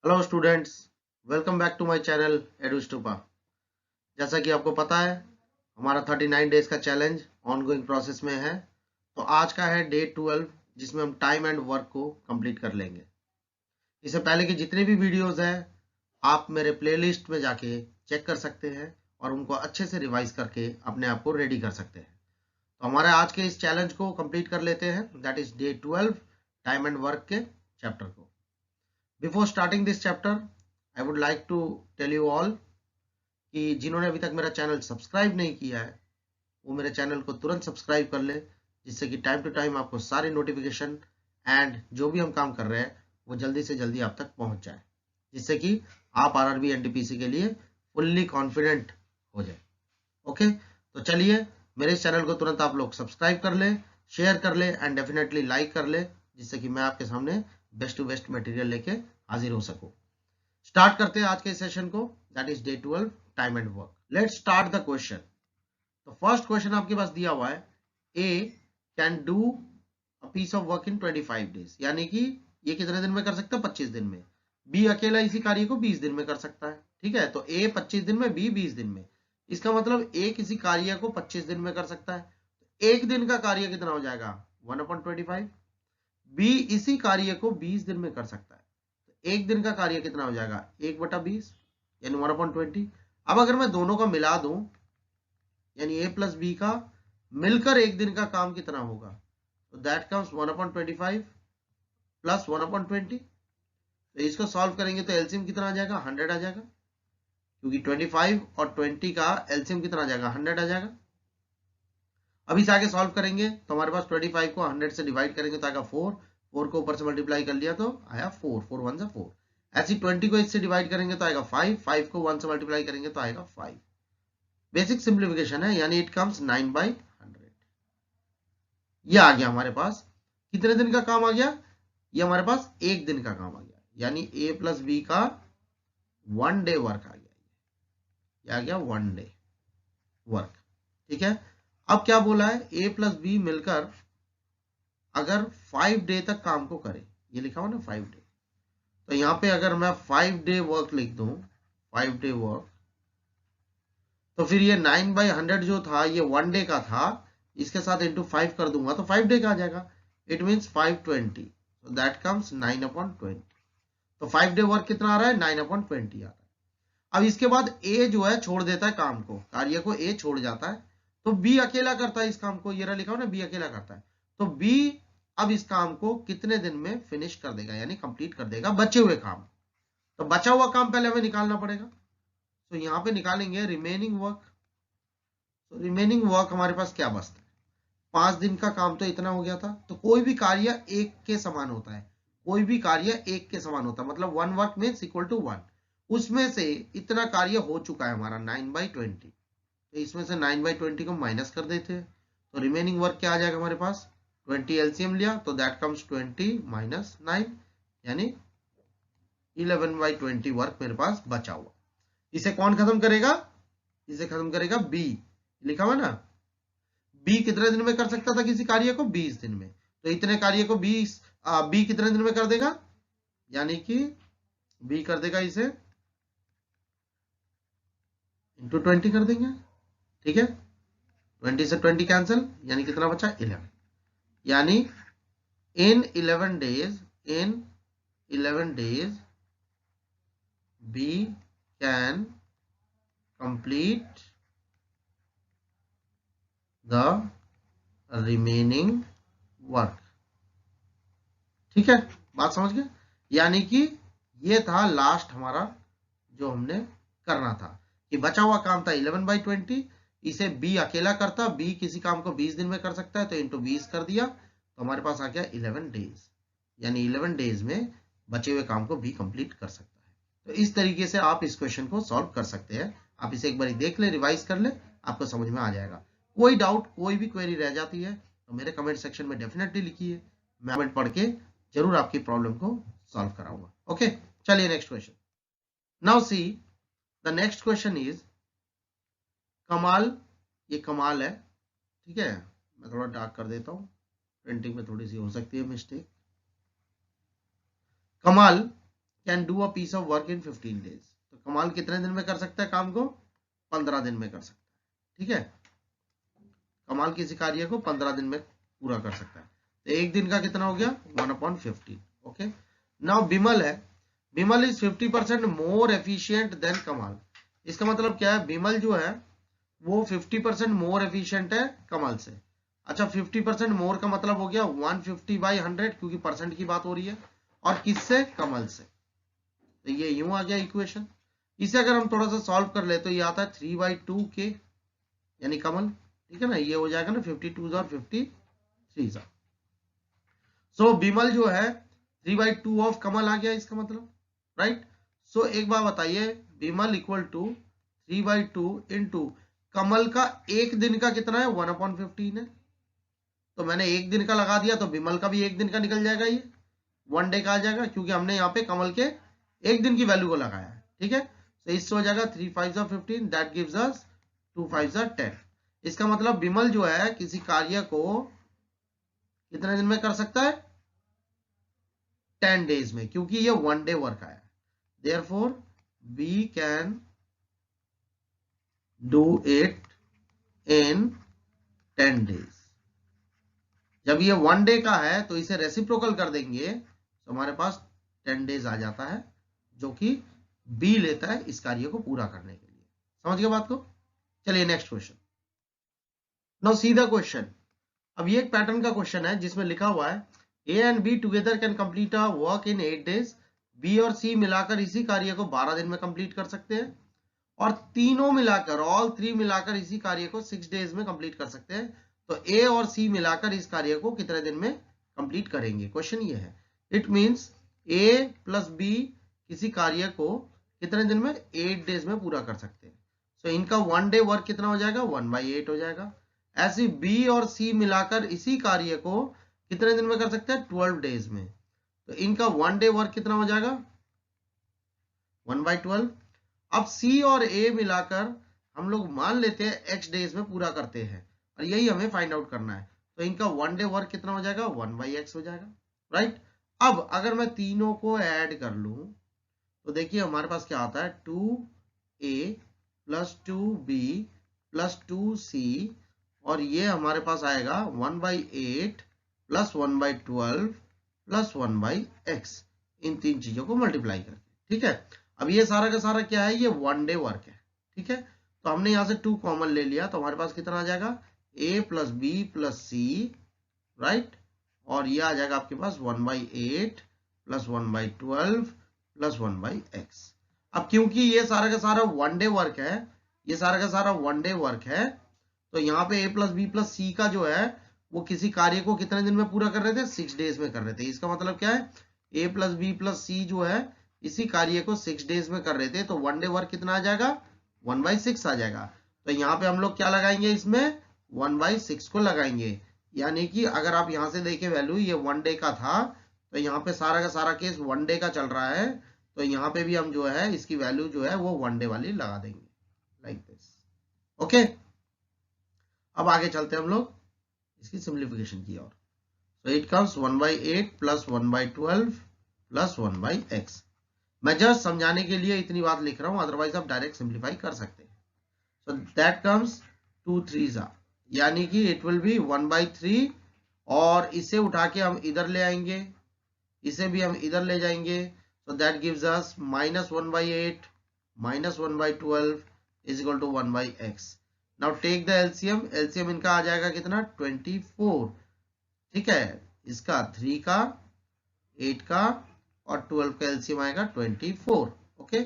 Hello students, welcome back to my channel Edustupa. जैसा कि आपको पता है, हमारा 39 डेज का चैलेंज ऑनगोइंग प्रोसेस में है। तो आज का है डे 12, जिसमें हम टाइम एंड वर्क को कंप्लीट कर लेंगे। इससे पहले के जितने भी वीडियोस हैं, आप मेरे प्लेलिस्ट में जाके चेक कर सकते हैं और उनको अच्छे से रिवाइज करके अपने आप को रेडी कर सकते हैं। तो हमारे आज के इस चैलेंज को कंप्लीट कर लेते हैं, that is day 12, time and work के चैप्टर को। Before starting this chapter, I would like to tell you all कि जिन्होंने अभी तक मेरा चैनल सब्सक्राइब नहीं किया है, वो मेरे चैनल को तुरंत सब्सक्राइब कर ले, जिससे कि टाइम टू टाइम आपको सारी नोटिफिकेशन एंड जो भी हम काम कर रहे हैं वो जल्दी से जल्दी आप तक पहुंच जाए, जिससे कि आप आरआरबी एनटीपीसी के लिए फुल्ली कॉन्फिडेंट हो जाए। ओके, तो चलिए मेरे इस चैनल को तुरंत आप लोग सब्सक्राइब कर ले, शेयर कर ले एंड डेफिनेटली लाइक कर ले, जिससे कि मैं आपके सामने बेस्ट टू बेस्ट मटेरियल लेके हाजिर हो सकूं। स्टार्ट करते हैं आज के सेशन को, that is day 12, time and work. Let's start the question. तो फर्स्ट क्वेश्चन आपके पास दिया हुआ है, A can do a piece of work in 25 days, यानी कि ये कितने दिन में कर सकता है? 25 दिन में। बी अकेला इसी कार्य को 20 दिन में कर सकता है। ठीक है, तो ए 25 दिन में, बी 20 दिन में। इसका मतलब ए किसी कार्य को 25 दिन में कर सकता है, तो एक दिन का कार्य कितना हो जाएगा? 1/25। बी इसी कार्य को 20 दिन में कर सकता है, तो एक दिन का कार्य कितना हो जाएगा? 1/20, यानी 1/20। अब अगर मैं दोनों का मिला दूं, यानी ए प्लस बी का मिलकर एक दिन का काम कितना होगा? तो दैट कम्स 1/25 प्लस 1/20। तो इसको सॉल्व करेंगे तो एलसीएम कितना आ जाएगा? 100 आ जाएगा, क्योंकि 25 और 20 का एलसीएम कितना आ जाएगा? 100 आ जाएगा। अब इसे आगे सॉल्व करेंगे तो हमारे पास 25 को 100 से डिवाइड करेंगे तो आएगा 4, 4 को ऊपर से मल्टीप्लाई कर लिया तो आया 4, 4 1 जा 4। ऐसी 20 को इससे डिवाइड करेंगे तो आएगा 5, 5 को 1 से मल्टीप्लाई करेंगे तो आएगा 5। बेसिक सिंप्लीफिकेशन है, यानी इट कम्स 9/100। ये आ गया हमारे पास। कितने दिन का काम आ गया? ये हमारे पास एक दिन का काम आ गया, यानी ए प्लस बी का 1 डे वर्क आ गया। ये आ गया 1 डे वर्क। ठीक है, अब क्या बोला है? ए प्लस बी मिलकर अगर 5 डे तक काम को करे, ये लिखा हुआ ना 5 डे, तो यहां पे अगर मैं 5 डे वर्क लिख दूं, 5 डे वर्क, तो फिर ये 9/100 जो था ये 1 डे का था, इसके साथ इंटू 5 कर दूंगा तो 5 डे का आ जाएगा। It means 520, so that comes 9/20। तो 5 डे वर्क कितना आ रहा है? 9/20 आ रहा है। अब इसके बाद ए जो है छोड़ देता है काम को, कार्य को ए छोड़ जाता है, तो बी अकेला करता है इस काम को। ये रहा लिखा हो ना, बी अकेला करता है, तो बी अब इस काम को कितने दिन में फिनिश कर देगा, यानी कंप्लीट कर देगा बचे हुए काम। तो बचा हुआ काम पहले हमें निकालना पड़ेगा, तो यहां पे निकालेंगे रिमेनिंग वर्क। तो रिमेनिंग वर्क हमारे पास क्या बचता है? 5 दिन का काम तो इतना हो गया था, तो कोई भी कार्य एक के समान होता है, कोई भी कार्य एक के समान होता है, मतलब 1 वर्क मीन्स इक्वल टू 1। उसमें से इतना कार्य हो चुका है हमारा 9/20, तो इसमें से 9/20 को माइनस कर देते हैं, तो रिमेनिंग वर्क क्या आ जाएगा हमारे पास? 20 एलसीएम लिया तो दैट कम्स 20 माइनस 9, यानी 11/20 वर्क मेरे पास बचा हुआ। इसे कौन खत्म करेगा? इसे खत्म करेगा बी। लिखा हुआ ना, बी कितने दिन में कर सकता था किसी कार्य को? 20 दिन में। तो इतने कार्य को बी कितने दिन में कर देगा? यानी कि बी कर देगा इसे इंटू 20 कर देंगे। ठीक है, 20 से 20 कैंसिल, यानी कितना बचा? 11। यानी इन 11 days, in 11 days we can complete the remaining work. ठीक है, बात समझ गए? यानी कि ये था लास्ट हमारा जो हमने करना था, कि बचा हुआ काम था 11/20, इसे बी अकेला करता, बी किसी काम को 20 दिन में कर सकता है, तो इंटू 20 कर दिया, तो हमारे पास आ गया 11 डेज, यानी 11 डेज में बचे हुए काम को बी कंप्लीट कर सकता है। तो इस तरीके से आप इस क्वेश्चन को सॉल्व कर सकते हैं। आप इसे एक बार देख ले, रिवाइज कर ले, आपको समझ में आ जाएगा। कोई डाउट, कोई भी क्वेरी रह जाती है तो मेरे कमेंट सेक्शन में डेफिनेटली लिखिए, मैं कमेंट पढ़ के जरूर आपकी प्रॉब्लम को सॉल्व कराऊंगा। ओके, चलिए next question. Now see the next question is कमाल। ये कमाल है, ठीक है, मैं थोड़ा डार्क कर देता हूं, प्रिंटिंग में थोड़ी सी हो सकती है mistake. Kamal can do a piece of work in 15 days। तो कमाल कितने दिन में कर सकता है काम को? 15 दिन में कर सकता है। ठीक है, कमाल किसी कार्य को 15 दिन में पूरा कर सकता है। तो एक दिन का कितना हो गया? 1/15। ओके, नाउ बिमल है, Bimal is 50% more efficient then कमाल। इसका मतलब क्या है? बिमल जो है वो 50% मोर एफिशिएंट है कमाल से। अच्छा, 50% मोर का मतलब हो गया 150/100, क्योंकि परसेंट की बात हो रही है, और किससे? कमल से। तो ये यूं आ गया इक्वेशन। इसे अगर हम थोड़ा सा सॉल्व कर ले तो ये आता है 3/2k, यानी कमल। ठीक है ना, ये हो जाएगा ना 52 और 53। सो बिमल जो है 3/2 ऑफ कमल आ गया, इसका मतलब, राइट। सो एक बार बताइए, बिमल इक्वल टू 3/2 इंटू कमल का एक दिन का कितना है? 1/15 है। तो मैंने एक दिन का लगा दिया, तो बिमल का भी एक दिन का निकल जाएगा, ये 1 डे का आ जाएगा, क्योंकि हमने यहाँ पे कमल के एक दिन की वैल्यू को लगाया है। ठीक है, तो इससे हो जाएगा 3 5 15, दैट गिव्स अस 2 5 10। इसका मतलब बिमल जो है किसी कार्य को कितने दिन में कर सकता है? 10 डेज में, क्योंकि ये 1 डे वर्क आया। Therefore we can do it in 10 days. जब ये 1 डे का है तो इसे रेसिप्रोकल कर देंगे तो हमारे पास 10 डेज आ जाता है, जो कि बी लेता है इस कार्य को पूरा करने के लिए। समझ गए बात को? चलिए next question. Now see the question. अब ये एक पैटर्न का क्वेश्चन है जिसमें लिखा हुआ है A and B together can complete a work in 8 days. B और सी मिलाकर इसी कार्य को 12 दिन में कंप्लीट कर सकते हैं, और तीनों मिलाकर, ऑल थ्री मिलाकर इसी कार्य को 6 डेज में कंप्लीट कर सकते हैं। तो ए और सी मिलाकर इस कार्य को कितने दिन में कंप्लीट करेंगे? क्वेश्चन ये है। It means A plus B किसी कार्य को कितने दिन में? 8 डेज में पूरा कर सकते हैं। सो इनका 1 डे वर्क कितना हो जाएगा? 1/8 हो जाएगा। ऐसे बी और सी मिलाकर इसी कार्य को कितने दिन में कर सकते हैं? 12 डेज में। तो इनका 1 डे वर्क कितना हो जाएगा? 1/12। अब सी और ए मिलाकर हम लोग मान लेते हैं x डेज में पूरा करते हैं, और यही हमें फाइंड आउट करना है। तो इनका 1 डे वर्क कितना हो जाएगा? 1/x हो जाएगा, राइट। अब अगर मैं तीनों को ऐड कर लूं तो देखिए हमारे पास क्या आता है? 2a plus 2b plus 2c, और ये हमारे पास आएगा 1/8 प्लस 1/12 प्लस 1/x, इन तीन चीजों को मल्टीप्लाई करके। ठीक है, अब ये सारा का सारा क्या है? ये 1 डे वर्क है। ठीक है, तो हमने यहां से 2 कॉमन ले लिया, तो हमारे पास कितना आ जाएगा? a plus B plus C, right, और ये आ जाएगा आपके पास 1/8 प्लस 1/12 प्लस 1/x। अब क्योंकि ये सारा का सारा 1 डे वर्क है, ये सारा का सारा 1 डे वर्क है, तो यहाँ पे a प्लस बी प्लस सी का जो है वो किसी कार्य को कितने दिन में पूरा कर रहे थे? 6 डेज में कर रहे थे। इसका मतलब क्या है? a प्लस बी प्लस सी जो है इसी कार्य को 6 डेज में कर रहे थे, तो 1 डे वर्क कितना आ जाएगा? 1/6 आ जाएगा। तो यहाँ पे हम लोग क्या लगाएंगे? इसमें 1/6 को लगाएंगे, यानी कि अगर आप यहाँ से देखें वैल्यू, ये 1 डे का था, तो यहाँ पे सारा का सारा केस 1 डे का चल रहा है, तो यहाँ पे भी हम जो है इसकी वैल्यू जो है वो 1 डे वाली लगा देंगे, लाइक दिस। ओके, अब आगे चलते हैं हम लोग इसकी सिंप्लीफिकेशन की ओर। So it comes 1/8 plus 1/12 plus 1/x। मैं जस्ट समझाने के लिए इतनी बात लिख रहा हूं, अदरवाइज आप डायरेक्ट सिंप्लीफाई कर सकते हैं। सो दैट कम्स 2 3s, यानी कि इट विल बी 1/3, और इसे उठा के हम इधर ले आएंगे, इसे भी हम इधर ले जाएंगे। So that gives us -1/8 minus 1/12 is equal to 1/x। Now take the LCM. LCM इनका आ जाएगा कितना? 24। ठीक है, इसका 3 का, 8 का और 12 का एलसीएम आएगा 24। ओके,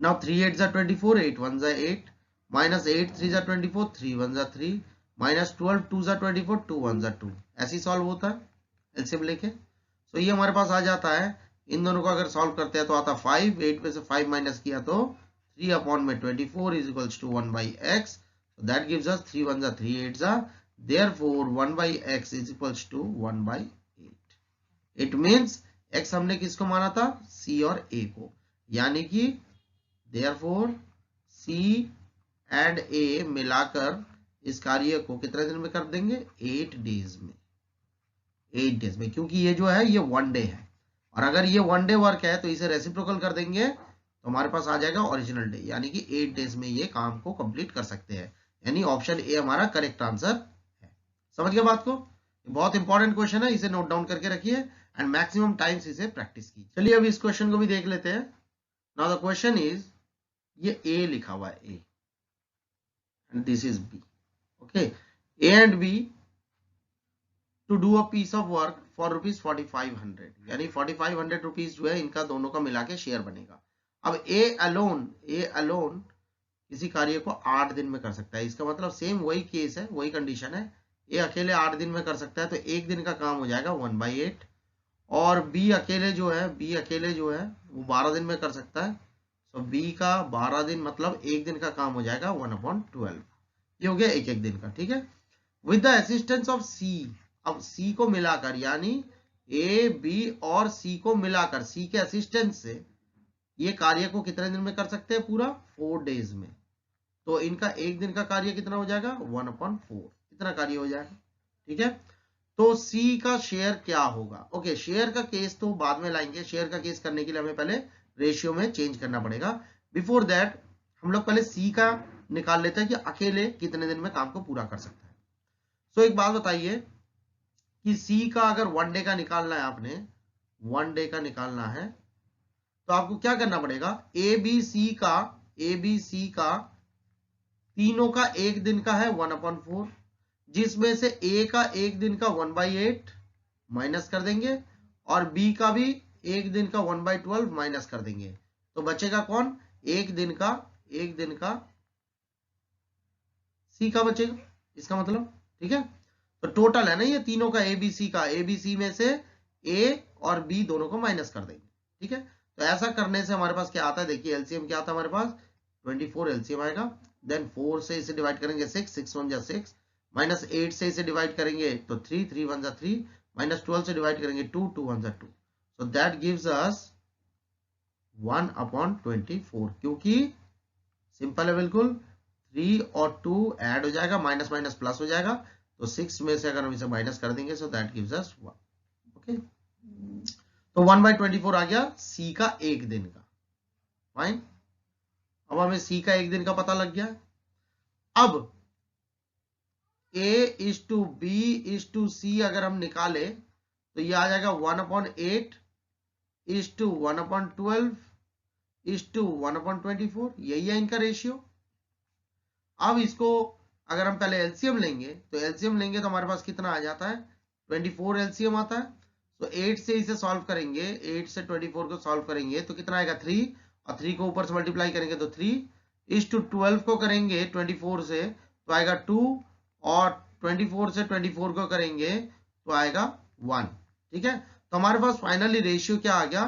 नाउ 3 8 जा 24, 8 1 जा 8, माइनस 8 3 जा 24, 3 1 जा 3, माइनस 12 2 जा 24, 2 1 जा 2। ऐसे ही सॉल्व होता है एलसीएम लेके। सो ये हमारे पास आ जाता है। इन दोनों को अगर सॉल्व करते हैं तो आता 5, 8 में से 5 माइनस किया तो 3/24 is equals to 1/x। So that gives us 3 1 जा 3 8 जा, therefore 1/x is equals to 1/8। It means x हमने किसको माना था? c और a को, यानी कि therefore c and a मिलाकर इस कार्य को कितने दिन में कर देंगे? 8 डेज में। 8 डेज में, क्योंकि ये जो है ये 1 डे है, और अगर ये 1 डे वर्क है तो इसे रेसिप्रोकल कर देंगे तो हमारे पास आ जाएगा ओरिजिनल डे, यानी कि 8 डेज में ये काम को कंप्लीट कर सकते हैं। यानी ऑप्शन ए हमारा करेक्ट आंसर है। समझ गए बात को? बहुत इंपॉर्टेंट क्वेश्चन है, इसे नोट डाउन करके रखिए एंड मैक्सिमम टाइम्स इसे प्रैक्टिस कीजिए। चलिए अब इस क्वेश्चन को भी देख लेते हैं। नाउ द क्वेश्चन इज, ये ए लिखा हुआ है, A and this is B. Okay, A and B to do a piece of work for ₹4500, यानी 4500 रुपीज जो है इनका दोनों का मिला के शेयर बनेगा। अब ए अलोन किसी कार्य को 8 दिन में कर सकता है। इसका मतलब सेम वही केस है, वही कंडीशन है। ए अकेले 8 दिन में कर सकता है तो एक दिन का काम हो जाएगा 1/8, और बी अकेले जो है वो 12 दिन में कर सकता है। तो बी का 12 दिन मतलब एक दिन का काम हो जाएगा 1/12। ये हो गया एक एक दिन का, ठीक है। विद द असिस्टेंस ऑफ सी, अब सी को मिलाकर, यानी ए बी और सी को मिलाकर सी के असिस्टेंस से ये कार्य को कितने दिन में कर सकते हैं? पूरा 4 डेज में। तो इनका एक दिन का कार्य कितना हो जाएगा? 1/4, इतना कार्य हो जाएगा, ठीक है। तो सी का शेयर क्या होगा? ओके, शेयर का केस तो बाद में लाएंगे। शेयर का केस करने के लिए हमें पहले रेशियो में चेंज करना पड़ेगा। बिफोर दैट हम लोग पहले सी का निकाल लेते हैं कि अकेले कितने दिन में काम को पूरा कर सकता है। तो एक बात बताइए कि सी का अगर 1 डे का निकालना है, आपने 1 डे का निकालना है, तो आपको क्या करना पड़ेगा? ए बी सी का तीनों का एक दिन का है 1/4, जिसमें से ए का एक दिन का 1/8 माइनस कर देंगे और बी का भी एक दिन का 1/12 माइनस कर देंगे। तो बचेगा कौन? एक दिन का सी का बचेगा, इसका मतलब, ठीक है। तो टोटल है ना ये तीनों का, एबीसी में से ए और बी दोनों को माइनस कर देंगे, ठीक है। तो ऐसा करने से हमारे पास क्या आता है? देखिए एलसीएम क्या आता है हमारे पास? 24 एलसीएम आएगा। देन 4 से इसे डिवाइड करेंगे 6 1 जा 6, माइनस 8 से इसे डिवाइड करेंगे तो 3 3 1 जा 3, माइनस 12 से डिवाइड करेंगे 2 2 1 जा 2। सो दैट गिव्स अस 1/24, क्योंकि सिंपल है बिल्कुल। 3 और 2 ऐड हो जाएगा, माइनस माइनस प्लस हो जाएगा, तो 6 में से अगर हम इसे माइनस कर देंगे सो दैट गिव्स अस 1। ओके, तो 1/24 आ गया सी का एक दिन का। फाइन, अब हमें सी का एक दिन का पता लग गया। अब A is to B is to C अगर हम निकाले तो ये आ जाएगा 1/8 इज टू 1/12 इज टू 1/24, यही है इनका रेशियो। अब इसको अगर हम पहले एलसीएम लेंगे तो हमारे पास कितना आ जाता है? 24 एलसीएम आता है। तो 8 से इसे सॉल्व करेंगे, 8 से 24 को सॉल्व करेंगे तो कितना आएगा? 3, और 3 को ऊपर से मल्टीप्लाई करेंगे तो 3 इज टू 12 को करेंगे 24 से तो आएगा 2, और 24 से 24 को करेंगे तो आएगा 1, ठीक है। तो हमारे पास फाइनली रेशियो क्या आ गया?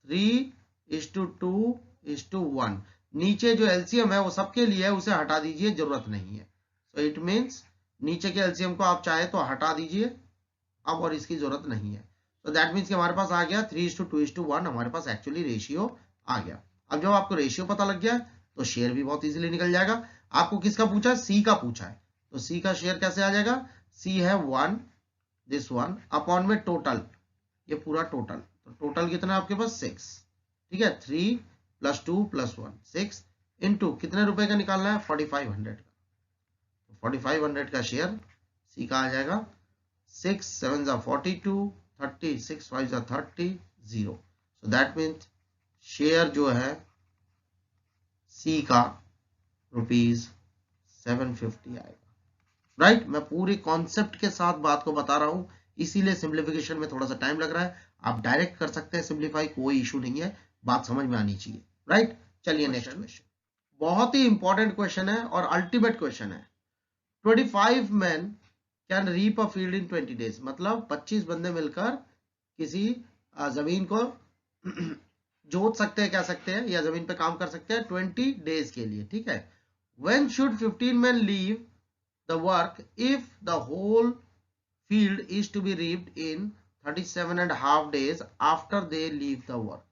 3:2:1। नीचे जो एलसीएम है वो सबके लिए है, उसे हटा दीजिए, जरूरत नहीं है। सो इट मीन्स नीचे के एलसीएम को आप चाहे तो हटा दीजिए अब, और इसकी जरूरत नहीं है। तो दैट मीन्स कि हमारे पास आ गया 3:2:1, हमारे पास एक्चुअली रेशियो आ गया। अब जब आपको रेशियो पता लग गया तो शेयर भी बहुत इजीली निकल जाएगा। आपको किसका पूछा है? सी का पूछा है, तो सी का शेयर कैसे आ जाएगा? सी है 1, दिस 1 अपॉन में टोटल, ये पूरा टोटल, तो टोटल कितना है आपके पास? 6, ठीक है। 3 + 2 + 1 6 इंटू कितने रुपए का निकालना है? 4500 का। 4500 का शेयर सी का आ जाएगा 6 7 जा 42, 30 6 5 जा 30 0। सो दैट मीन्स शेयर जो है सी का ₹750 आएगा। राइट, मैं पूरे कॉन्सेप्ट के साथ बात को बता रहा हूं, इसीलिए सिंप्लीफिकेशन में थोड़ा सा टाइम लग रहा है। आप डायरेक्ट कर सकते हैं सिंप्लीफाई, कोई इशू नहीं है, बात समझ में आनी चाहिए। राइट, चलिए नेक्स्ट क्वेश्चन। बहुत ही इंपॉर्टेंट क्वेश्चन है और अल्टीमेट क्वेश्चन है। 25 men can reap a field in 20 days, मतलब 25 बंदे मिलकर किसी जमीन को जोत सकते हैं, कह सकते हैं, या जमीन पे काम कर सकते हैं 20 डेज के लिए, ठीक है। When should 15 men leave the work if the whole field is to be reaped in 37.5 days after they leave the work?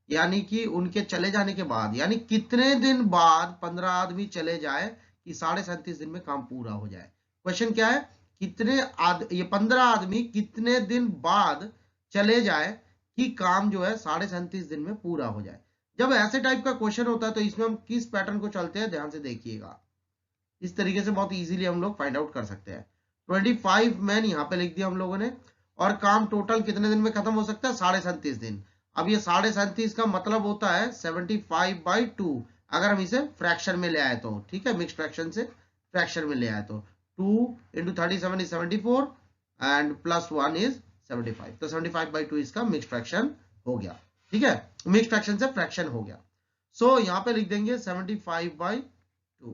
यानी कि उनके चले जाने के बाद, यानी कितने दिन बाद 15 आदमी चले जाए कि 37.5 दिन में काम पूरा हो जाए। क्वेश्चन क्या है? ये 15 आदमी कितने दिन बाद चले जाए कि काम जो है 37.5 दिन में पूरा हो जाए। जब ऐसे टाइप का क्वेश्चन होता है तो इसमें हम किस पैटर्न को चलते हैं, ध्यान से देखिएगा। इस तरीके से बहुत इजीली हम लोग फाइंड आउट कर सकते हैं। 25 मैन यहाँ पे लिख दिया हम लोगों ने, और काम टोटल कितने दिन में खत्म हो सकता है, 37.5 दिन। अब ये 37.5 का मतलब होता है 75/2, अगर हम इसे फ्रैक्शन में ले आए तो, ठीक है, मिक्स फ्रैक्शन से फ्रैक्शन में ले आए तो 2 into 37 is 74 and plus 1 is 75, तो 75/2 इसका मिक्स फ्रैक्शन हो गया, ठीक है, मिक्स फ्रैक्शन से फ्रैक्शन हो गया। सो यहाँ पे लिख देंगे 75/2।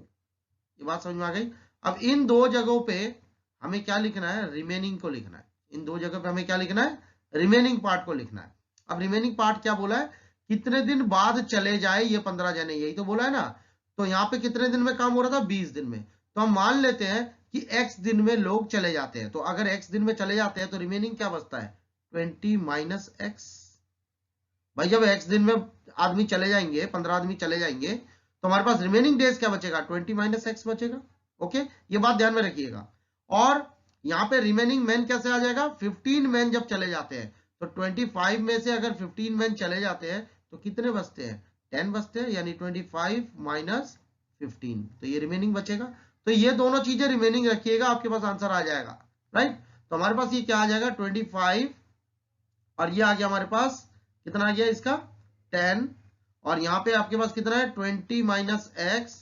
ये बात समझ में आ गई। अब इन दो जगहों पे हमें क्या लिखना है, रिमेनिंग को लिखना है। इन दो जगह पे हमें क्या लिखना है, रिमेनिंग पार्ट को लिखना है। अब रिमेनिंग पार्ट क्या बोला है, कितने दिन बाद चले जाए ये 15 जने, यही तो बोला है ना। तो यहाँ पे कितने दिन में काम हो रहा था, 20 दिन में। तो हम मान लेते हैं कि x दिन में लोग चले जाते हैं, तो अगर x दिन में चले जाते हैं तो रिमेनिंग क्या बचता है, 20 माइनस x। भाई जब x दिन में आदमी चले जाएंगे, 15 आदमी चले जाएंगे, तो हमारे पास रिमेनिंग डेज क्या बचेगा, 20 माइनस x बचेगा। ओके, ये बात ध्यान में रखिएगा। और यहाँ पे रिमेनिंग मैन कैसे आ जाएगा, 15 मैन जब चले जाते हैं, तो 25 में से अगर 15 मैन चले जाते हैं तो कितने बचते हैं, 10 बचते हैं, यानी 25 माइनस 15, तो ये रिमेनिंग बचेगा। तो ये दोनों चीजें रिमेनिंग रखिएगा, आपके पास आंसर आ जाएगा, राइट। तो हमारे पास ये क्या आ जाएगा, 25, और ये आ गया हमारे पास कितना आ गया इसका 10, और यहाँ पे आपके पास कितना है 20 माइनस x,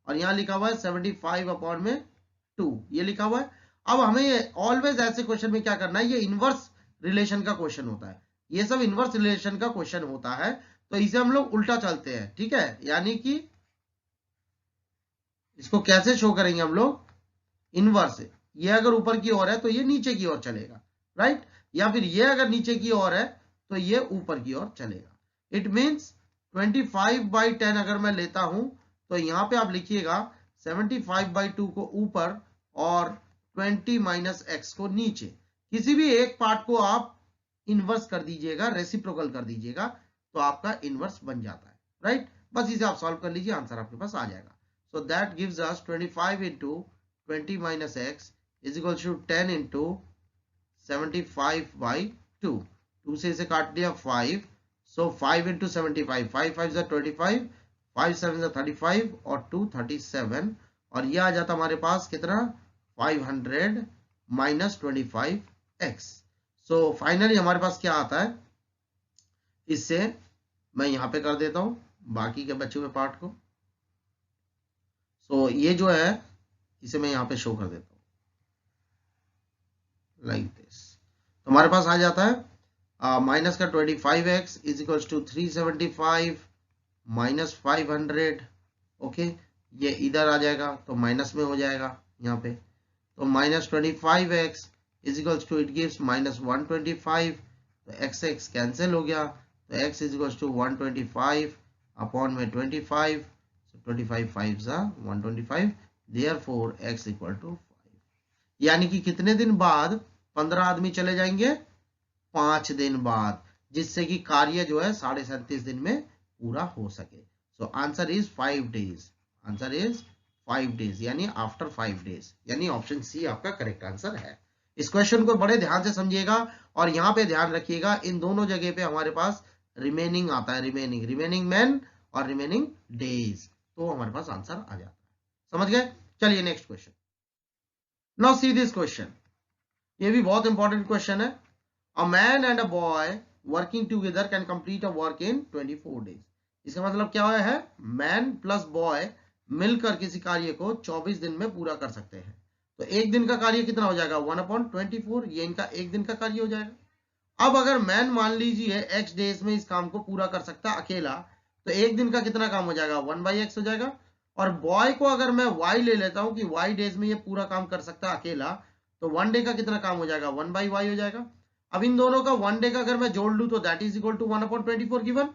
और यहाँ लिखा हुआ है 75/2, ये लिखा हुआ है। अब हमें ऑलवेज ऐसे क्वेश्चन में क्या करना है, ये इनवर्स रिलेशन का क्वेश्चन होता है, ये सब इनवर्स रिलेशन का क्वेश्चन होता है, तो इसे हम लोग उल्टा चलते हैं, ठीक है। यानी कि इसको कैसे शो करेंगे हम लोग, इनवर्स। ये अगर ऊपर की ओर है तो ये नीचे की ओर चलेगा, राइट, या फिर ये अगर नीचे की ओर है तो ये ऊपर की ओर चलेगा। इट मींस 25/10 अगर मैं लेता हूं तो यहां पे आप लिखिएगा 75/2 को ऊपर और 20 माइनस x को नीचे। किसी भी एक पार्ट को आप इनवर्स कर दीजिएगा, रेसिप्रोकल कर दीजिएगा, तो आपका इनवर्स बन जाता है, राइट। बस इसे आप सॉल्व कर लीजिए, आंसर आपके पास आ जाएगा। सो that gives us 25 into 20 minus x is equals to 10 into 75/2। 2 से इसे काट दिया 5, सो 5 into 75, 5 5 is 25, 5 7 is 35, और 2 37, और ये आ जाता हमारे पास कितना 500 माइनस 25x। सो फाइनली हमारे पास क्या आता है, इससे मैं यहाँ पे कर देता हूँ बाकी के बचे हुए पार्ट को। सो ये जो है इसे मैं यहाँ पे शो कर देता हूँ लाइक दिस। तो हमारे पास आ जाता है माइनस का 25x is equals to 375 minus 500। Okay, ये इधर आ जाएगा तो माइनस में हो जाएगा यहाँ पे, तो minus 25x is equals to it gives minus 125, तो x x कैंसिल हो गया, तो x is equals to 125 upon में 25, so 25 5 125, therefore x equal to 5। यानी कि कितने दिन बाद 15 आदमी चले जाएंगे, 5 दिन बाद, जिससे कि कार्य जो है 37.5 दिन में पूरा हो सके। So answer is 5 days, answer is 5 days, यानी आफ्टर 5 डेज, यानी ऑप्शन सी आपका करेक्ट आंसर है। इस क्वेश्चन को बड़े ध्यान से समझिएगा, और यहाँ पे ध्यान रखिएगा इन दोनों जगह पे हमारे पास रिमेनिंग आता है, रिमेनिंग मैन और रिमेनिंग डेज, तो हमारे पास आंसर आ जाता है। समझ गए? चलिए next question. Now see this question, ये भी बहुत इंपॉर्टेंट क्वेश्चन है। A man and a boy working together can complete a work in 24 days. इसका मतलब क्या है, मैन प्लस बॉय मिलकर किसी कार्य को 24 दिन में पूरा कर सकते हैं। तो एक दिन का कार्य कितना हो जाएगा, 1/24, ये इनका एक दिन का कार्य हो जाएगा। अब अगर मैन मान लीजिए x डेज में इस काम को पूरा कर सकता है अकेला, तो एक दिन का कितना काम हो जाएगा, 1/x हो जाएगा। और बॉय को अगर मैं y ले लेता हूं कि y डेज में ये पूरा काम कर सकता है अकेला, तो 1 डे का कितना काम हो जाएगा, 1/y हो जाएगा। अब इन दोनों का 1 डे का अगर मैं जोड़ लूं तो that is equal to 1/24 given,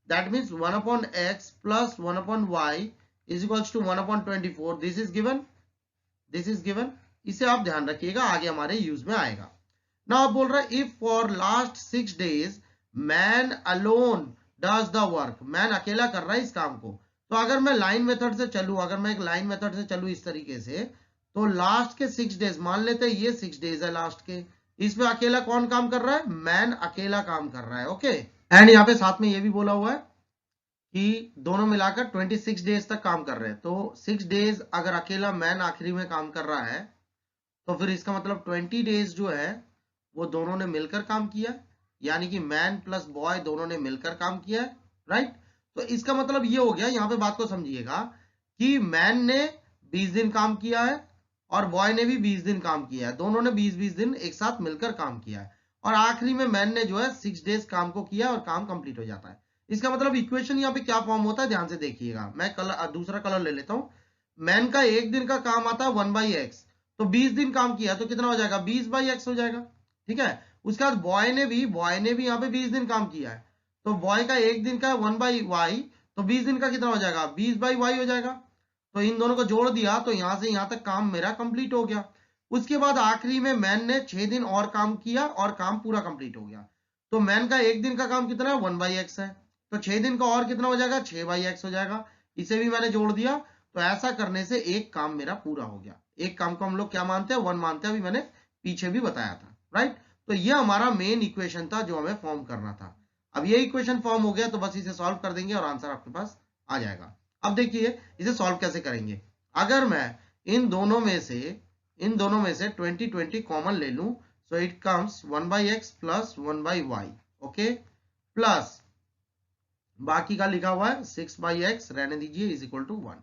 that means 1/x plus 1/y is equals to 1/24, this is given, this is given. इसे आप ध्यान रखिएगा, आगे हमारे यूज में आएगा। ना आप बोल रहे if for last 6 days man alone does the work, man अकेला कर रहा है इस काम को। तो अगर मैं लाइन मेथड से चलूं, अगर मैं एक लाइन मेथड से चलूं इस तरीके से, तो लास्ट के 6 डेज मान लेते हैं ये 6 डेज है लास्ट के, इस पे अकेला कौन काम कर रहा है? मैन अकेला काम कर रहा है। ओके, एंड यहाँ पे साथ में ये भी बोला हुआ है कि दोनों मिलाकर 26 डेज तक काम कर रहे हैं। तो 6 डेज अगर अकेला मैन आखिरी में काम कर रहा है तो फिर इसका मतलब 20 डेज जो है वो दोनों ने मिलकर काम किया, यानी कि मैन प्लस बॉय दोनों ने मिलकर काम किया है, राइट। तो इसका मतलब ये हो गया, यहाँ पे बात को समझिएगा कि मैन ने 20 दिन काम किया है और बॉय ने भी 20 दिन काम किया है, दोनों ने 20-20 दिन एक साथ मिलकर काम किया है, और आखिरी में मैन ने जो है 6 डेज काम को किया और काम कंप्लीट हो जाता है। इसका मतलब इक्वेशन यहाँ पे क्या फॉर्म होता है, ध्यान से देखिएगा। मैं कलर दूसरा कलर ले लेता हूँ। मैन का एक दिन का काम आता है 1/x, तो 20 दिन काम किया तो कितना हो जाएगा? 20/x हो जाएगा, ठीक है। उसके बाद बॉय ने भी यहाँ पे 20 दिन काम किया है, तो बॉय का एक दिन का 1/y, तो 20 दिन का कितना हो जाएगा? 20/y हो जाएगा। तो इन दोनों को जोड़ दिया तो यहां से यहां तक काम मेरा कंप्लीट हो गया। उसके बाद आखिरी में मैन ने 6 दिन और काम किया और काम पूरा कंप्लीट हो गया। तो मैन का एक दिन का काम कितना है? 1/x है, तो 6 दिन का और कितना हो जाएगा? 6/x हो जाएगा। इसे भी मैंने जोड़ दिया, तो ऐसा करने से एक काम मेरा पूरा हो गया। एक काम को हम लोग क्या मानते हैं? 1 मानते हैं, अभी मैंने पीछे भी बताया था, राइट। तो ये हमारा मेन इक्वेशन था जो हमें फॉर्म करना था। अब ये इक्वेशन फॉर्म हो गया तो बस इसे सॉल्व कर देंगे और आंसर आपके पास आ जाएगा। अब देखिए इसे सॉल्व कैसे करेंगे। अगर मैं इन दोनों में से 20 कॉमन ले लूं, सो it comes 1/x plus 1/y, okay, plus बाकी का लिखा हुआ है 6/x, रहने दीजिए, इज इक्वल टू 1।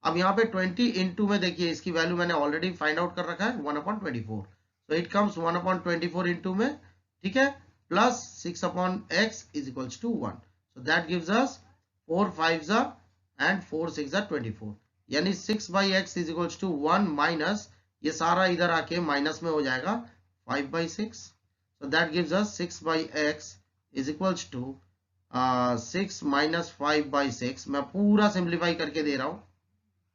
अब यहाँ पे 20 इंटू में देखिए इसकी वैल्यू मैंने ऑलरेडी फाइंड आउट कर रखा है 1/24, सो इट कम्स 1/24 इंटू में, ठीक है, plus 6/x is equals to 1, so that gives us 4 5 and 4 6 24, यानी 6/x is equals to 1 minus ये सारा इधर आके माइनस में हो जाएगा 5/6, so that gives us 6/x is equals to 6 minus 5/6। मैं पूरा सिंप्लीफाई करके दे रहा हूं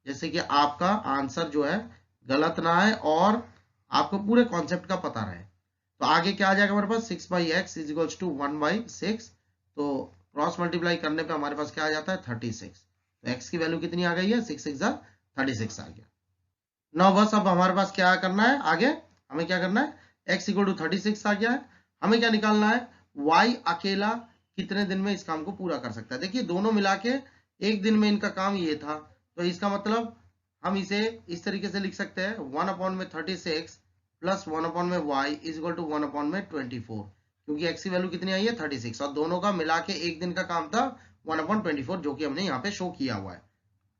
जैसे कि आपका आंसर जो है गलत ना है और आपको पूरे कॉन्सेप्ट का पता रहे। तो आगे क्या आ जाएगा हमारे पास? 6/x इज इक्वल्स टू 1/6, तो क्रॉस मल्टीप्लाई करने पे हमारे पास क्या आ जाता है? 36। तो x की वैल्यू कितनी आ गई है? 6 6 36 आ गया। ना बस अब हमारे पास क्या करना है आगे? हमें क्या करना है? x इक्वल टू 36 आ गया है, हमें क्या निकालना है? y अकेला कितने दिन में इस काम को पूरा कर सकता है। देखिए दोनों मिला के एक दिन में इनका काम ये था, तो इसका मतलब हम इसे इस तरीके से लिख सकते हैं 1/36 plus 1/y is equal to 1/24, क्योंकि x की वैल्यू कितनी आई है? 36, और दोनों का मिला के एक दिन का काम था 1/24, जो कि हमने यहाँ पे शो किया हुआ है,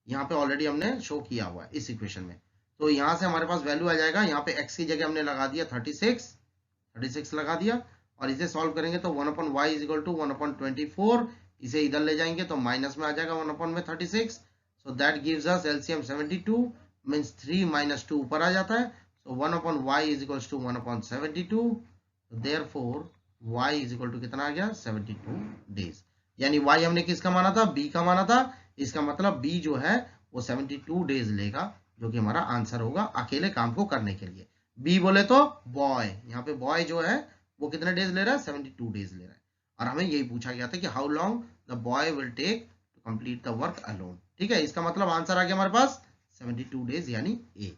यहाँ पे ऑलरेडी हमने शो किया हुआ है इस इक्वेशन में। तो यहाँ से हमारे पास वैल्यू आ जाएगा, यहाँ पे x की जगह हमने लगा दिया 36 लगा दिया, और इसे सॉल्व करेंगे तो 1/y इज इक्वल टू 1/24, इसे इधर ले जाएंगे तो माइनस में आ जाएगा 1/36, so that gives us LCM 72, means 3 minus 2 ऊपर आ जाता है, so 1/y is equal to 1/72, therefore y is equal to कितना आ गया? 72 डेज। यानी y हमने किसका माना था? b का माना था, इसका मतलब b जो है वो 72 डेज लेगा, जो कि हमारा आंसर होगा अकेले काम को करने के लिए। b बोले तो बॉय, यहाँ पे बॉय जो है वो कितने डेज ले रहा है? 72 डेज ले रहा है, और हमें यही पूछा गया था कि how long the boy will take to complete the work alone, ठीक है। इसका मतलब आंसर आ गया हमारे पास 72 डेज, यानी ए,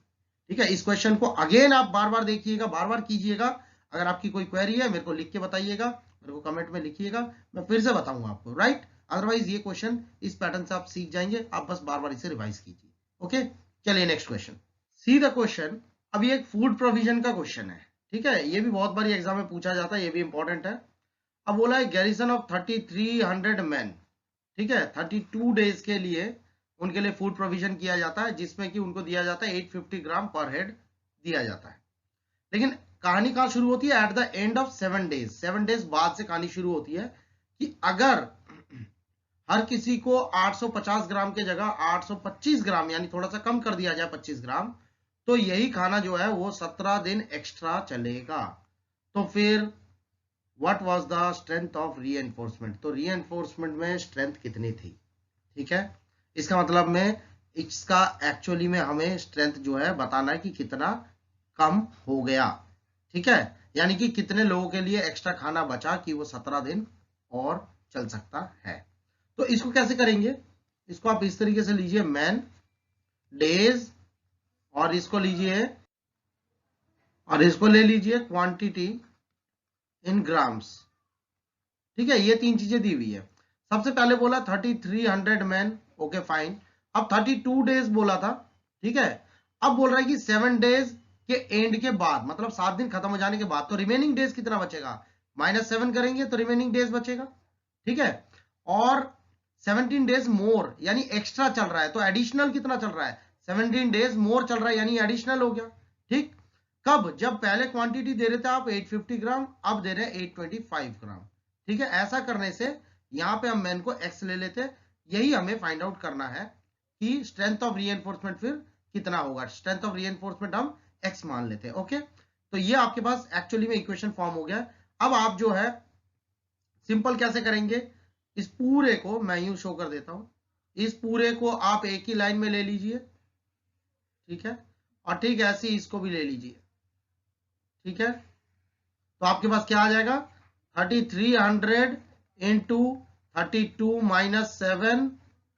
ठीक है। इस क्वेश्चन को अगेन आप बार बार देखिएगा, बार बार कीजिएगा। अगर आपकी कोई क्वेरी है मेरे को लिख के बताइएगा, मेरे को कमेंट में लिखिएगा, मैं फिर से बताऊंगा आपको, राइट। अदरवाइज ये क्वेश्चन इस पैटर्न से आप सीख जाएंगे, आप बस बार बार इसे रिवाइज कीजिए। ओके, चलिए next question, C the question. अब ये एक फूड प्रोविजन का क्वेश्चन है, ठीक है, ये भी बहुत बार एग्जाम में पूछा जाता है, ये भी इंपॉर्टेंट है। अब बोला है गैरिसन ऑफ 3300 मैन, ठीक है, 32 डेज के लिए उनके लिए फूड प्रोविजन किया जाता है, जिसमें कि उनको दिया जाता है 850 ग्राम पर हेड दिया जाता है। लेकिन कहानी कहां शुरू होती है? At the end of 7 days, 7 days बाद से कहानी शुरू होती है कि अगर हर किसी को 850 ग्राम के जगह 825 ग्राम, यानी थोड़ा सा कम कर दिया जाए 25 ग्राम, तो यही खाना जो है वो 17 दिन एक्स्ट्रा चलेगा। तो फिर what was the strength of reinforcement? तो रीएनफोर्समेंट में स्ट्रेंथ कितनी थी, ठीक है। इसका मतलब में इसका एक्चुअली में हमें स्ट्रेंथ जो है बताना है कि कितना कम हो गया, ठीक है, यानी कि कितने लोगों के लिए एक्स्ट्रा खाना बचा कि वो 17 दिन और चल सकता है। तो इसको कैसे करेंगे? इसको आप इस तरीके से लीजिए, मैन डेज, और इसको लीजिए और इसको ले लीजिए क्वांटिटी इन ग्राम्स। ठीक है, ये तीन चीजें दी हुई है। सबसे पहले बोला 3300 मैन, ओके फाइन। अब 32 डेज बोला था, ठीक है। अब बोल रहा है कि 7 डेज के एंड के बाद, मतलब 7 दिन खत्म हो जाने के बाद, तो रिमेनिंग डेज कितना बचेगा, -7 करेंगे तो रिमेनिंग डेज बचेगा, ठीक है। और 17 डेज मोर यानी एक्स्ट्रा चल रहा है, तो एडिशनल कितना चल रहा है, 17 डेज मोर चल रहा है, यानी एडिशनल हो गया, ठीक। कब, जब पहले क्वांटिटी दे रहे थे आप 850 ग्राम, अब दे रहे हैं 825 ग्राम, ठीक है। ऐसा करने से यहां पे हम मैन को x ले लेते हैं। यही हमें फाइंड आउट करना है कि स्ट्रेंथ ऑफ रीइंफोर्समेंट फिर कितना होगा। स्ट्रेंथ ऑफ रीइंफोर्समेंट हम x मान लेते हैं, ओके। तो ये आपके पास एक्चुअली में इक्वेशन फॉर्म हो गया। अब आप जो है सिंपल कैसे करेंगे, इस पूरे को मैं यूं शो कर देता हूं, इस पूरे को आप एक ही लाइन में ले लीजिए, ठीक है। और ठीक है, ऐसे ही इसको भी ले लीजिए, ठीक है। तो आपके पास क्या आ जाएगा, 3300 into 32 minus 7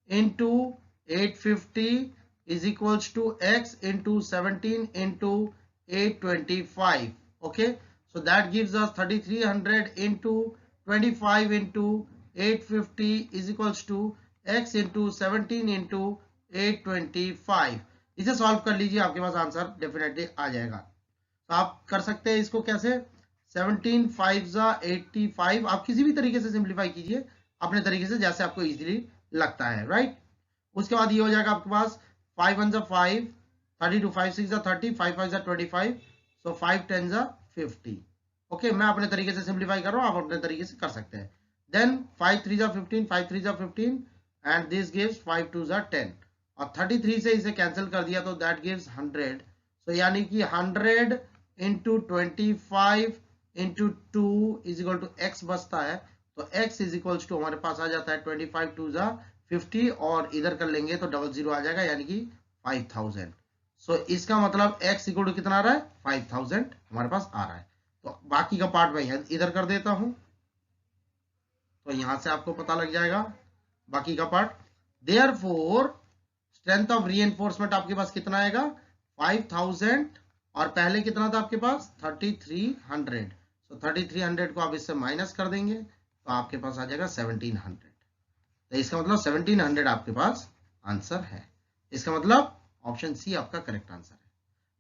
into 850 is equals to x into 17 into 825, okay. So that gives us 3300 into 25 into 850 is equals to x into 17 into 825। इसे सॉल्व कर लीजिए, आपके पास आंसर डेफिनेटली आ जाएगा। तो आप कर सकते हैं इसको कैसे, 17 5 जा 85, आप किसी भी तरीके से सिंप्लीफाई कीजिए अपने तरीके से, जैसे आपको इजीली लगता है, राइट। उसके बाद ये हो जाएगा आपके पास 5 1 जा 5, 32 5 6 जा 30, 5 5 जा 25, सो 5 10 जा 50, ओके। मैं अपने तरीके से सिंप्लीफाई कर रहा हूं, आप अपने तरीके से कर सकते हैं। देन 5 3 जा 15, 5 3 जा 15 एंड दिस गिव्स 5 2 जा 10, और 33 से इसे कैंसिल कर दिया तो दैट गिव्स 100। सो यानी कि 100 into 25 into 2 is equal to x बचता है, तो x इज इक्वल टू हमारे पास आ जाता है 25 2 जा 50, और इधर कर लेंगे तो 00 आ जाएगा, यानी कि 5000। सो इसका मतलब x इक्वल टू कितना आ रहा है, 5000 हमारे पास आ रहा है। तो बाकी का पार्ट मैं इधर कर देता हूं, तो यहां से आपको पता लग जाएगा बाकी का part. Therefore strength of reinforcement आपके पास कितना आएगा, 5000, और पहले कितना था आपके पास 3300। सो 3300 को आप इससे माइनस कर देंगे तो आपके पास आ जाएगा 1700। तो इसका मतलब 1700 आपके पास आंसर है। इसका मतलब ऑप्शन सी आपका करेक्ट आंसर है।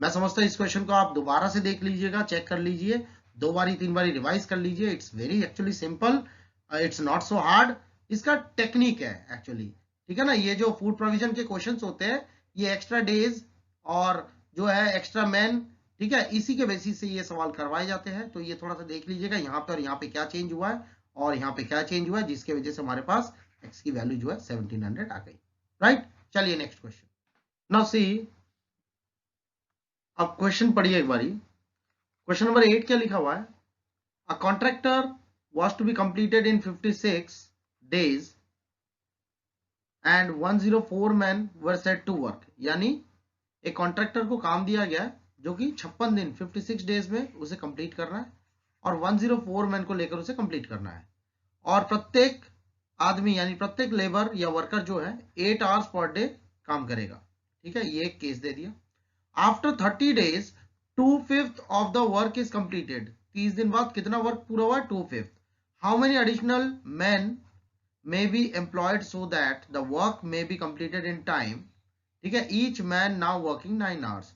मैं समझता हूं इस क्वेश्चन को आप दोबारा से देख लीजिएगा, चेक कर लीजिए, 2 बारी 3 बारी रिवाइज कर लीजिए। It's very actually simple, it's not so hard. इसका टेक्निक है एक्चुअली, ठीक है ना। ये जो फूड प्रोविजन के क्वेश्चंस होते हैं, ये एक्स्ट्रा डेज और जो है एक्स्ट्रा मैन, ठीक है, इसी के बेसिस से ये सवाल करवाए जाते हैं। तो ये थोड़ा सा देख लीजिएगा यहाँ पे, और यहाँ पे क्या चेंज हुआ है और यहाँ पे क्या चेंज हुआ है, जिसके वजह से हमारे पास x की वैल्यू जो है 1700 आ गई, राइट। चलिए नेक्स्ट क्वेश्चन। नाउ सी, अब क्वेश्चन पढ़िए एक बारी। क्वेश्चन नंबर 8 क्या लिखा हुआ है, a contractor was to be completed in 56 days and 104 men were set to work। यानी एक कॉन्ट्रैक्टर को काम दिया गया जो कि 56 दिन 56 डेज में उसे कंप्लीट करना है, और 104 मैन को लेकर उसे कंप्लीट करना है, और प्रत्येक आदमी यानी प्रत्येक लेबर या वर्कर जो है 8 आवर्स पर डे काम करेगा, ठीक है। ये एक केस दे दिया। After 30 days 2/5 of the work is completed. 30 दिन बाद कितना वर्क पूरा हुआ, 2/5। How many additional man may be employed so that the work may be completed in time, ठीक है। each man now working 9 hours।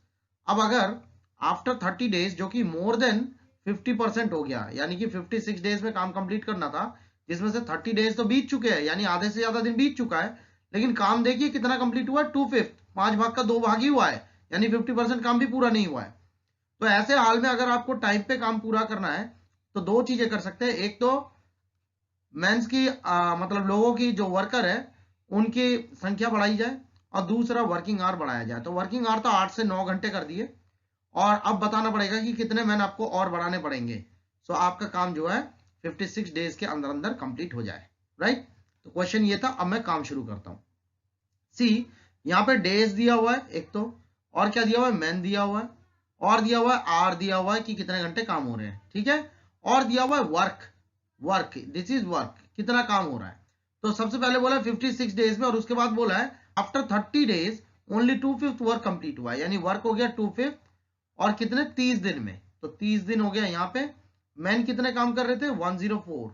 अब अगर आफ्टर 30 डेज, जो कि मोर देन 50% हो गया, यानी कि 56 डेज में काम कंप्लीट करना था, जिसमें से 30 डेज तो बीत चुके हैं, यानी आधे से ज्यादा दिन बीत चुका है, लेकिन काम देखिए कितना कंप्लीट हुआ है, 2/5, 5 भाग का 2 भाग ही हुआ है, यानी 50% काम भी पूरा नहीं हुआ है। तो ऐसे हाल में अगर आपको टाइम पे काम पूरा करना है तो दो चीजें कर सकते हैं। एक तो मेंस की मतलब लोगों की जो वर्कर है उनकी संख्या बढ़ाई जाए, और दूसरा वर्किंग आवर बढ़ाया जाए। तो वर्किंग आवर तो 8 से 9 घंटे कर दिए, और अब बताना पड़ेगा कि कितने मैन आपको और बढ़ाने पड़ेंगे। सो आपका काम जो है 56 डेज के अंदर अंदर कंप्लीट हो जाए, राइट। तो क्वेश्चन ये था। अब मैं काम शुरू करता हूं। सी, यहाँ पे डेज दिया हुआ है एक तो, और क्या दिया हुआ है, मैन दिया हुआ है, और दिया हुआ है आर दिया हुआ है कि कितने घंटे काम हो रहे हैं, ठीक है, और दिया हुआ है वर्क, दिस इज वर्क, कितना काम हो रहा है। तो सबसे पहले बोला 56 डेज में, और उसके बाद बोला है after 30 days only 2/5 work complete हुआ है, यानी वर्क हो गया 2/5, और कितने 30 दिन में, तो 30 दिन हो गया। यहाँ पे मैन कितने काम कर रहे थे? 104,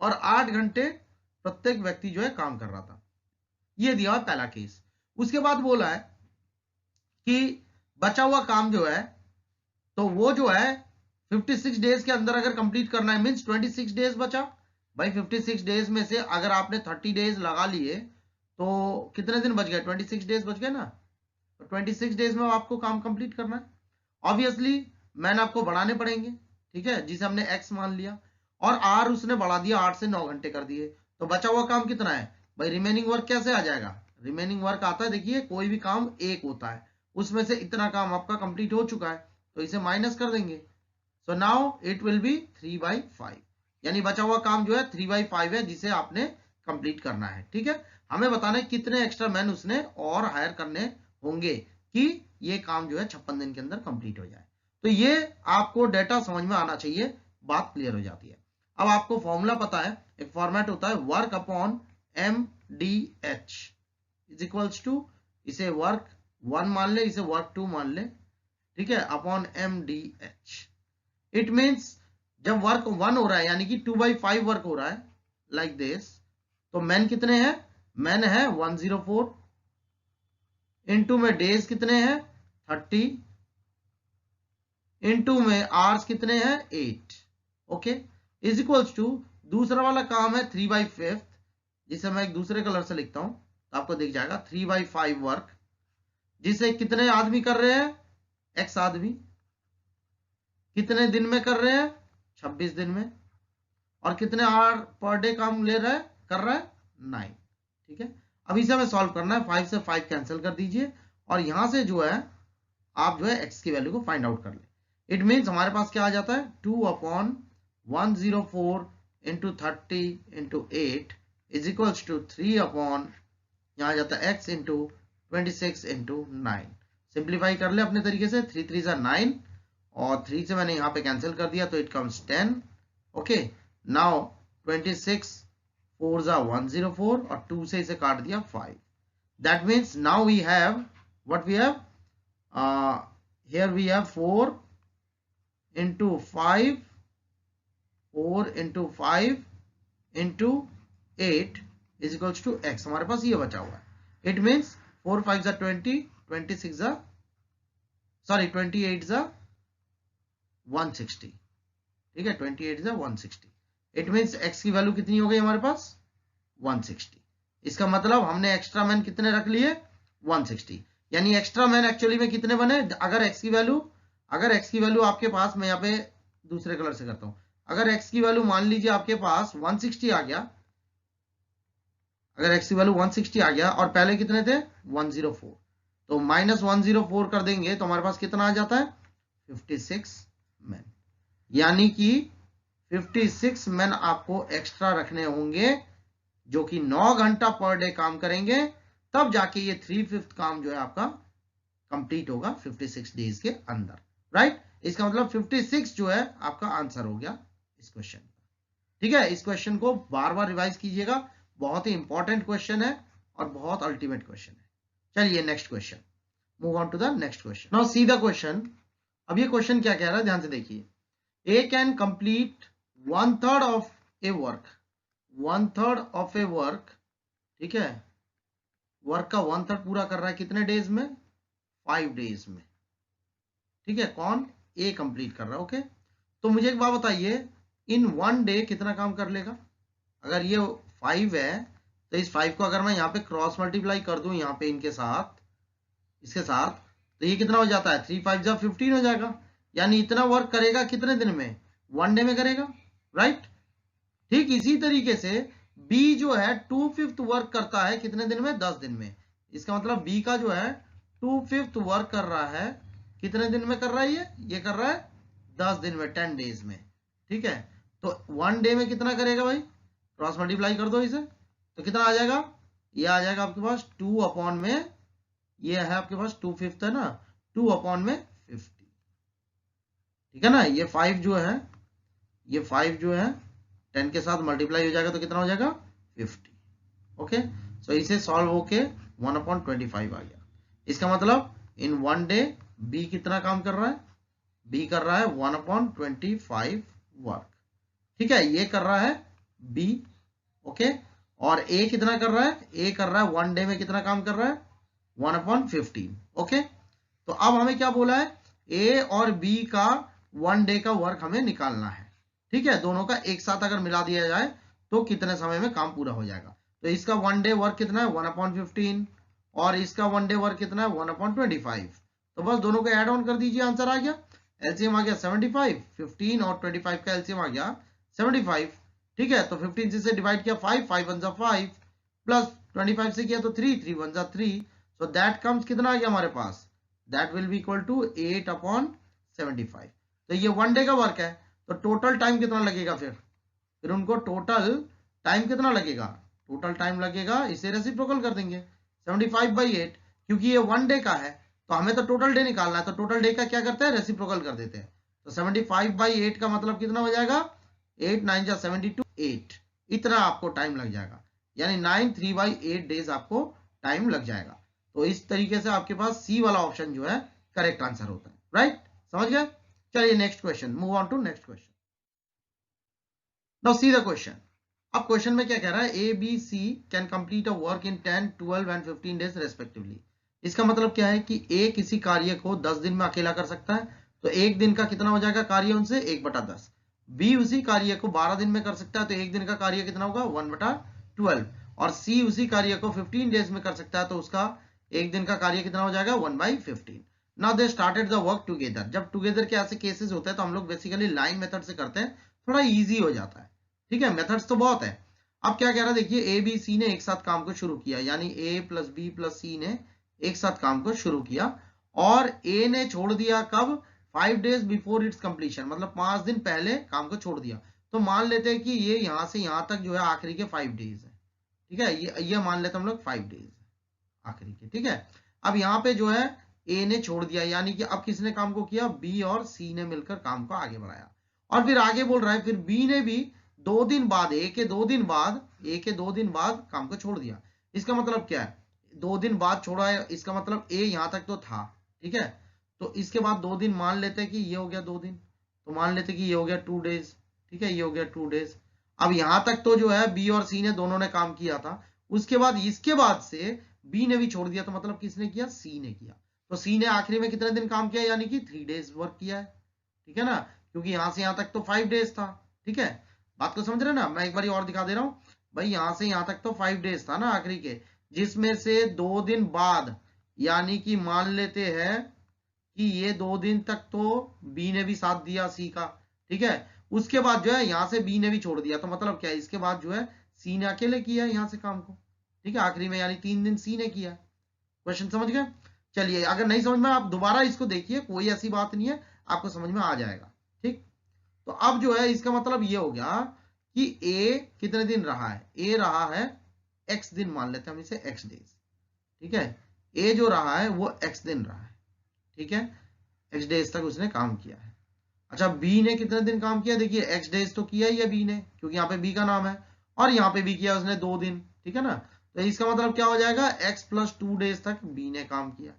और 8 घंटे प्रत्येक व्यक्ति जो है काम कर रहा था। ये दिया हुआ पहला केस। उसके बाद बोला है कि बचा हुआ काम जो है, तो वो जो है 56 डेज के अंदर अगर कंप्लीट करना है, मींस 26 डेज बचा भाई। 56 डेज में से अगर आपने 30 डेज लगा लिए तो कितने दिन बच गए? 26 डेज बच गए ना। तो 26 डेज में आपको काम कंप्लीट करना है। ऑब्वियसली मैन आपको बढ़ाने पड़ेंगे, ठीक है, जिसे हमने एक्स मान लिया, और आर उसने बढ़ा दिया, 8 से 9 घंटे कर दिए। तो बचा हुआ काम कितना है भाई? रिमेनिंग वर्क कैसे आ जाएगा? रिमेनिंग वर्क आता है, देखिए कोई भी काम एक होता है, उसमें से इतना काम आपका कंप्लीट हो चुका है, तो इसे माइनस कर देंगे। So now it will be 3/5, यानी बचा हुआ काम जो है 3/5 है, जिसे आपने कंप्लीट करना है। ठीक है, हमें बताना है कितने एक्स्ट्रा मैन उसने और हायर करने होंगे कि ये काम जो है 56 दिन के अंदर कंप्लीट हो जाए। तो ये आपको डेटा समझ में आना चाहिए, बात क्लियर हो जाती है। अब आपको फॉर्मूला पता है, एक फॉर्मेट होता है work upon MDH is equals to, इसे वर्क 1 मान ले, इसे वर्क 2 मान ले, ठीक है, अपॉन MDH। इट मीन्स जब वर्क 1 हो रहा है, यानी कि 2/5 वर्क हो रहा है लाइक दिस, तो मैन कितने हैं? मैन है 104, इनटू में डेज कितने हैं? 30, इनटू में आवर्स कितने हैं? 8। ओके, इज इक्वल्स टू दूसरा वाला काम है 3/5, जिसे मैं एक दूसरे कलर से लिखता हूं तो आपको दिख जाएगा 3/5 वर्क, जिसे कितने आदमी कर रहे हैं? एक्स आदमी। कितने दिन में कर रहे हैं? 26 दिन में। और कितने आवर पर डे काम ले रहा है, कर रहा है? 9। ठीक है, अब इसे हमें सॉल्व करना है। 5 से 5 कैंसिल कर दीजिए, और यहां से जो है आप जो है एक्स की वैल्यू को फाइंड आउट कर ले। इट मीन्स हमारे पास क्या आ जाता है? 2/104 into 30 into 8 is equals to 3/, यहां जाता है x इंटू 26 इंटू 9। सिंप्लीफाई कर ले अपने तरीके से, 3 3 9, और 3 से मैंने यहां पे कैंसिल कर दिया, तो इट कम्स 10। ओके, नाउ 26 4 104, और 2 से इसे काट दिया 5। That means now we have what we have, here we have 4 into 5, 4 into 5 into 8 is equals to x। हमारे पास ये बचा हुआ है। It means 4 5 20, 26 28 160। ठीक है, 28 160। इट मीन्स x की वैल्यू कितनी हो गई हमारे पास? 160। इसका मतलब हमने एक्स्ट्रा मैन कितने रख लिए? 160। यानी एक्स्ट्रा मैन एक्चुअली में कितने बने? अगर x की वैल्यू आपके पास, मैं यहाँ पे दूसरे कलर से करता हूं, अगर x की वैल्यू मान लीजिए आपके पास 160 आ गया, अगर x की वैल्यू 160 आ गया और पहले कितने थे? 104, तो माइनस 104 कर देंगे तो हमारे पास कितना आ जाता है? 56 मैन। यानी कि 56 मैन आपको एक्स्ट्रा रखने होंगे, जो कि 9 घंटा पर डे काम करेंगे, तब जाके ये 3/5 काम जो है आपका कंप्लीट होगा 56 डेज के अंदर। राइट, इसका मतलब 56 जो है आपका आंसर हो गया इस क्वेश्चन का। ठीक है, इस क्वेश्चन को बार बार रिवाइज कीजिएगा, बहुत ही इंपॉर्टेंट क्वेश्चन है और बहुत अल्टीमेट क्वेश्चन है। चलिए next question, move on to the next question. Now see the question. अब ये क्वेश्चन क्या कह रहा है, ध्यान से देखिए। A can complete 1/3 of a work, 1/3 of a work, ठीक है, वर्क का 1/3 पूरा कर रहा है कितने डेज में? 5 डेज में। ठीक है, कौन? ए कंप्लीट कर रहा है। ओके, तो मुझे एक बात बताइए, इन 1 डे कितना काम कर लेगा? अगर ये 5 है तो इस 5 को अगर मैं यहाँ पे क्रॉस मल्टीप्लाई कर दूं यहाँ पे इनके साथ, इसके साथ, तो ये कितना हो जाता है? 3 5 15 हो जाएगा। यानी इतना वर्क करेगा कितने दिन में? 1 डे में करेगा। राइट, ठीक इसी तरीके से बी जो है 2/5 वर्क करता है कितने दिन में? 10 दिन में। इसका मतलब बी का जो है 2/5 वर्क कर रहा है कितने दिन में कर रहा है? ये कर रहा है 10 दिन में, 10 डेज में। ठीक है, तो 1 डे में कितना करेगा भाई? क्रॉस मल्टीप्लाई कर दो इसे, तो कितना आ जाएगा? ये आ जाएगा आपके पास 2 में, ये है आपके पास 2/5 है ना, 2 में 50। ठीक है ना, ये 5 जो है, ये 5 जो है 10 के साथ मल्टीप्लाई हो जाएगा तो कितना हो जाएगा? 50। ओके, सो इसे सॉल्व होके 1/25 आ गया। इसका मतलब इन 1 डे बी कितना काम कर रहा है? बी कर रहा है 1/25 वर्क, ठीक है, ये कर रहा है बी, ओके। और ए कितना कर रहा है, ए कर रहा है 1 डे में कितना काम कर रहा है 1/15, ओके। तो अब हमें क्या बोला है, ए और बी का 1 डे का वर्क हमें निकालना है, ठीक है। दोनों का एक साथ अगर मिला दिया जाए तो कितने समय में काम पूरा हो जाएगा। तो इसका 1 डे वर्क कितना है 1/15 और इसका 1 डे वर्क कितना है 1/25। तो बस दोनों को ऐड ऑन कर दीजिए, आंसर आ गया। एलसीएम आ गया 75, 15 और 25 का एलसीएम आ गया 75, ठीक है। तो 15 से डिवाइड किया 5, 5 1 जा 5 प्लस 25 से किया तो 3, 3 1 जा 3। सो दैट कम्स कितना आ गया हमारे पास, that will be equal to 8/75। तो ये 1 डे का वर्क है, तो टोटल टाइम कितना लगेगा, फिर उनको टोटल टाइम कितना लगेगा, टोटल टाइम लगेगा, इसे रेसिप्रोकल कर देंगे 75/8, क्योंकि ये 1 डे का है तो हमें तो टोटल डे निकालना है, तो टोटल डे का क्या करते हैं, रेसिप्रोकल कर देते हैं। तो 75/8 का मतलब कितना हो जाएगा, 8 9 जा 72, 8, इतना आपको टाइम लग जाएगा, यानी 9 3/8 डेज आपको टाइम लग जाएगा। तो इस तरीके से आपके पास सी वाला ऑप्शन जो है करेक्ट आंसर होता है, राइट, समझ गए। चलिए next question, move on to next question. Now see the question. अब क्वेश्चन में क्या कह रहा है, A B C can complete a work in 10 12 and 15 days respectively. इसका मतलब क्या है कि ए किसी कार्य को 10 दिन में अकेला कर सकता है, तो एक दिन का कितना हो जाएगा कार्य उनसे 1/10। बी उसी कार्य को 12 दिन में कर सकता है, तो एक दिन का कार्य कितना होगा 1/12। और सी उसी कार्य को 15 डेज में कर सकता है, तो उसका एक दिन का कार्य कितना हो जाएगा 1/15। Now they started the work together. जब टुगेदर के ऐसे केसेस होते हैं तो हम लोग बेसिकली लाइन मेथड से करते हैं, थोड़ा इजी हो जाता है, ठीक है। मेथड्स तो बहुत है। अब क्या कह रहा है, देखिए ए बी सी ने एक साथ काम को शुरू किया, यानी ए प्लस बी प्लस सी ने एक साथ काम को शुरू किया, और ए ने छोड़ दिया कब, 5 डेज बिफोर इट्स कंप्लीशन, मतलब 5 दिन पहले काम को छोड़ दिया। तो मान लेते हैं कि ये यहां से यहां तक जो है आखिरी के 5 डेज है, ठीक है, ये मान लेते हम लोग 5 डेज आखिरी के, ठीक है। अब यहाँ पे जो है ए ने छोड़ दिया, यानी कि अब किसने काम को किया, बी और सी ने मिलकर काम को आगे बढ़ाया। और फिर आगे बोल रहा है, फिर बी ने भी 2 दिन बाद, ए के 2 दिन बाद काम को छोड़ दिया। इसका मतलब क्या है, 2 दिन बाद छोड़ा है, इसका मतलब ए यहां तक तो था, ठीक है। तो इसके बाद 2 दिन मान लेते हैं कि ये हो गया 2 दिन, तो मान लेते कि ये हो गया 2 डेज, ठीक है, ये हो गया 2 डेज। अब यहां तक तो जो है बी और सी ने दोनों ने काम किया था, उसके बाद इसके बाद से बी ने भी छोड़ दिया, तो मतलब किसने किया, सी ने किया। तो सी ने आखिरी में कितने दिन काम किया, यानी कि 3 डेज वर्क किया है, ठीक है ना, क्योंकि यहां से यहां तक तो 5 डेज था, ठीक है। बात को समझ रहे ना, मैं एक बार और दिखा दे रहा हूं भाई, यहां से यहां तक तो 5 डेज था ना आखिरी के, जिसमें से 2 दिन बाद, यानी कि मान लेते हैं कि ये 2 दिन तक तो बी ने भी साथ दिया सी का, ठीक है। उसके बाद जो है यहां से बी ने भी छोड़ दिया, तो मतलब क्या है, इसके बाद जो है सी ने अकेले किया है यहां से काम को, ठीक है, आखिरी में, यानी 3 दिन सी ने किया। क्वेश्चन समझ गए। चलिए, अगर नहीं समझ में आप दोबारा इसको देखिए, कोई ऐसी बात नहीं है, आपको समझ में आ जाएगा, ठीक। तो अब जो है इसका मतलब ये हो गया कि ए कितने दिन रहा है, ए रहा है एक्स दिन, मान लेते हैं हम इसे एक्स डेज, ठीक है। ए जो रहा है वो एक्स दिन रहा है, ठीक है, एक्स डेज तक उसने काम किया है। अच्छा, बी ने कितने दिन काम किया, देखिए एक्स डेज तो किया ही है बी ने, क्योंकि यहाँ पे बी का नाम है, और यहाँ पे भी किया उसने 2 दिन, ठीक है ना। तो इसका मतलब क्या हो जाएगा, x + 2 डेज तक बी ने काम किया,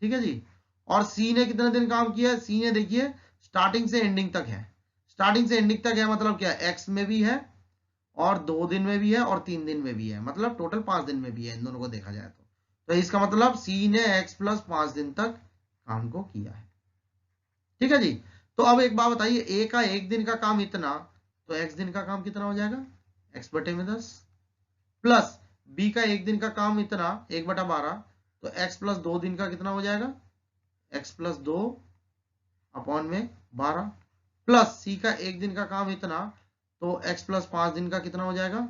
ठीक है जी। और सी ने कितने दिन काम किया, सी ने देखिए स्टार्टिंग से एंडिंग तक है, स्टार्टिंग से एंडिंग तक है, मतलब क्या, एक्स में भी है और 2 दिन में भी है और 3 दिन में भी है, मतलब टोटल 5 दिन में भी है, इन दोनों को देखा जाए तो इसका मतलब सी ने x + 5 दिन तक काम को किया है, ठीक है जी। तो अब एक बात बताइए, ए का एक दिन का काम इतना, तो x दिन का काम कितना हो जाएगा, x/10, प्लस बी का एक दिन का काम इतना 1/12, तो x + 2 दिन का कितना हो जाएगा, x + 2 अपॉन में 12, प्लस सी का एक दिन का काम इतना, तो x + 5 दिन का कितना हो जाएगा,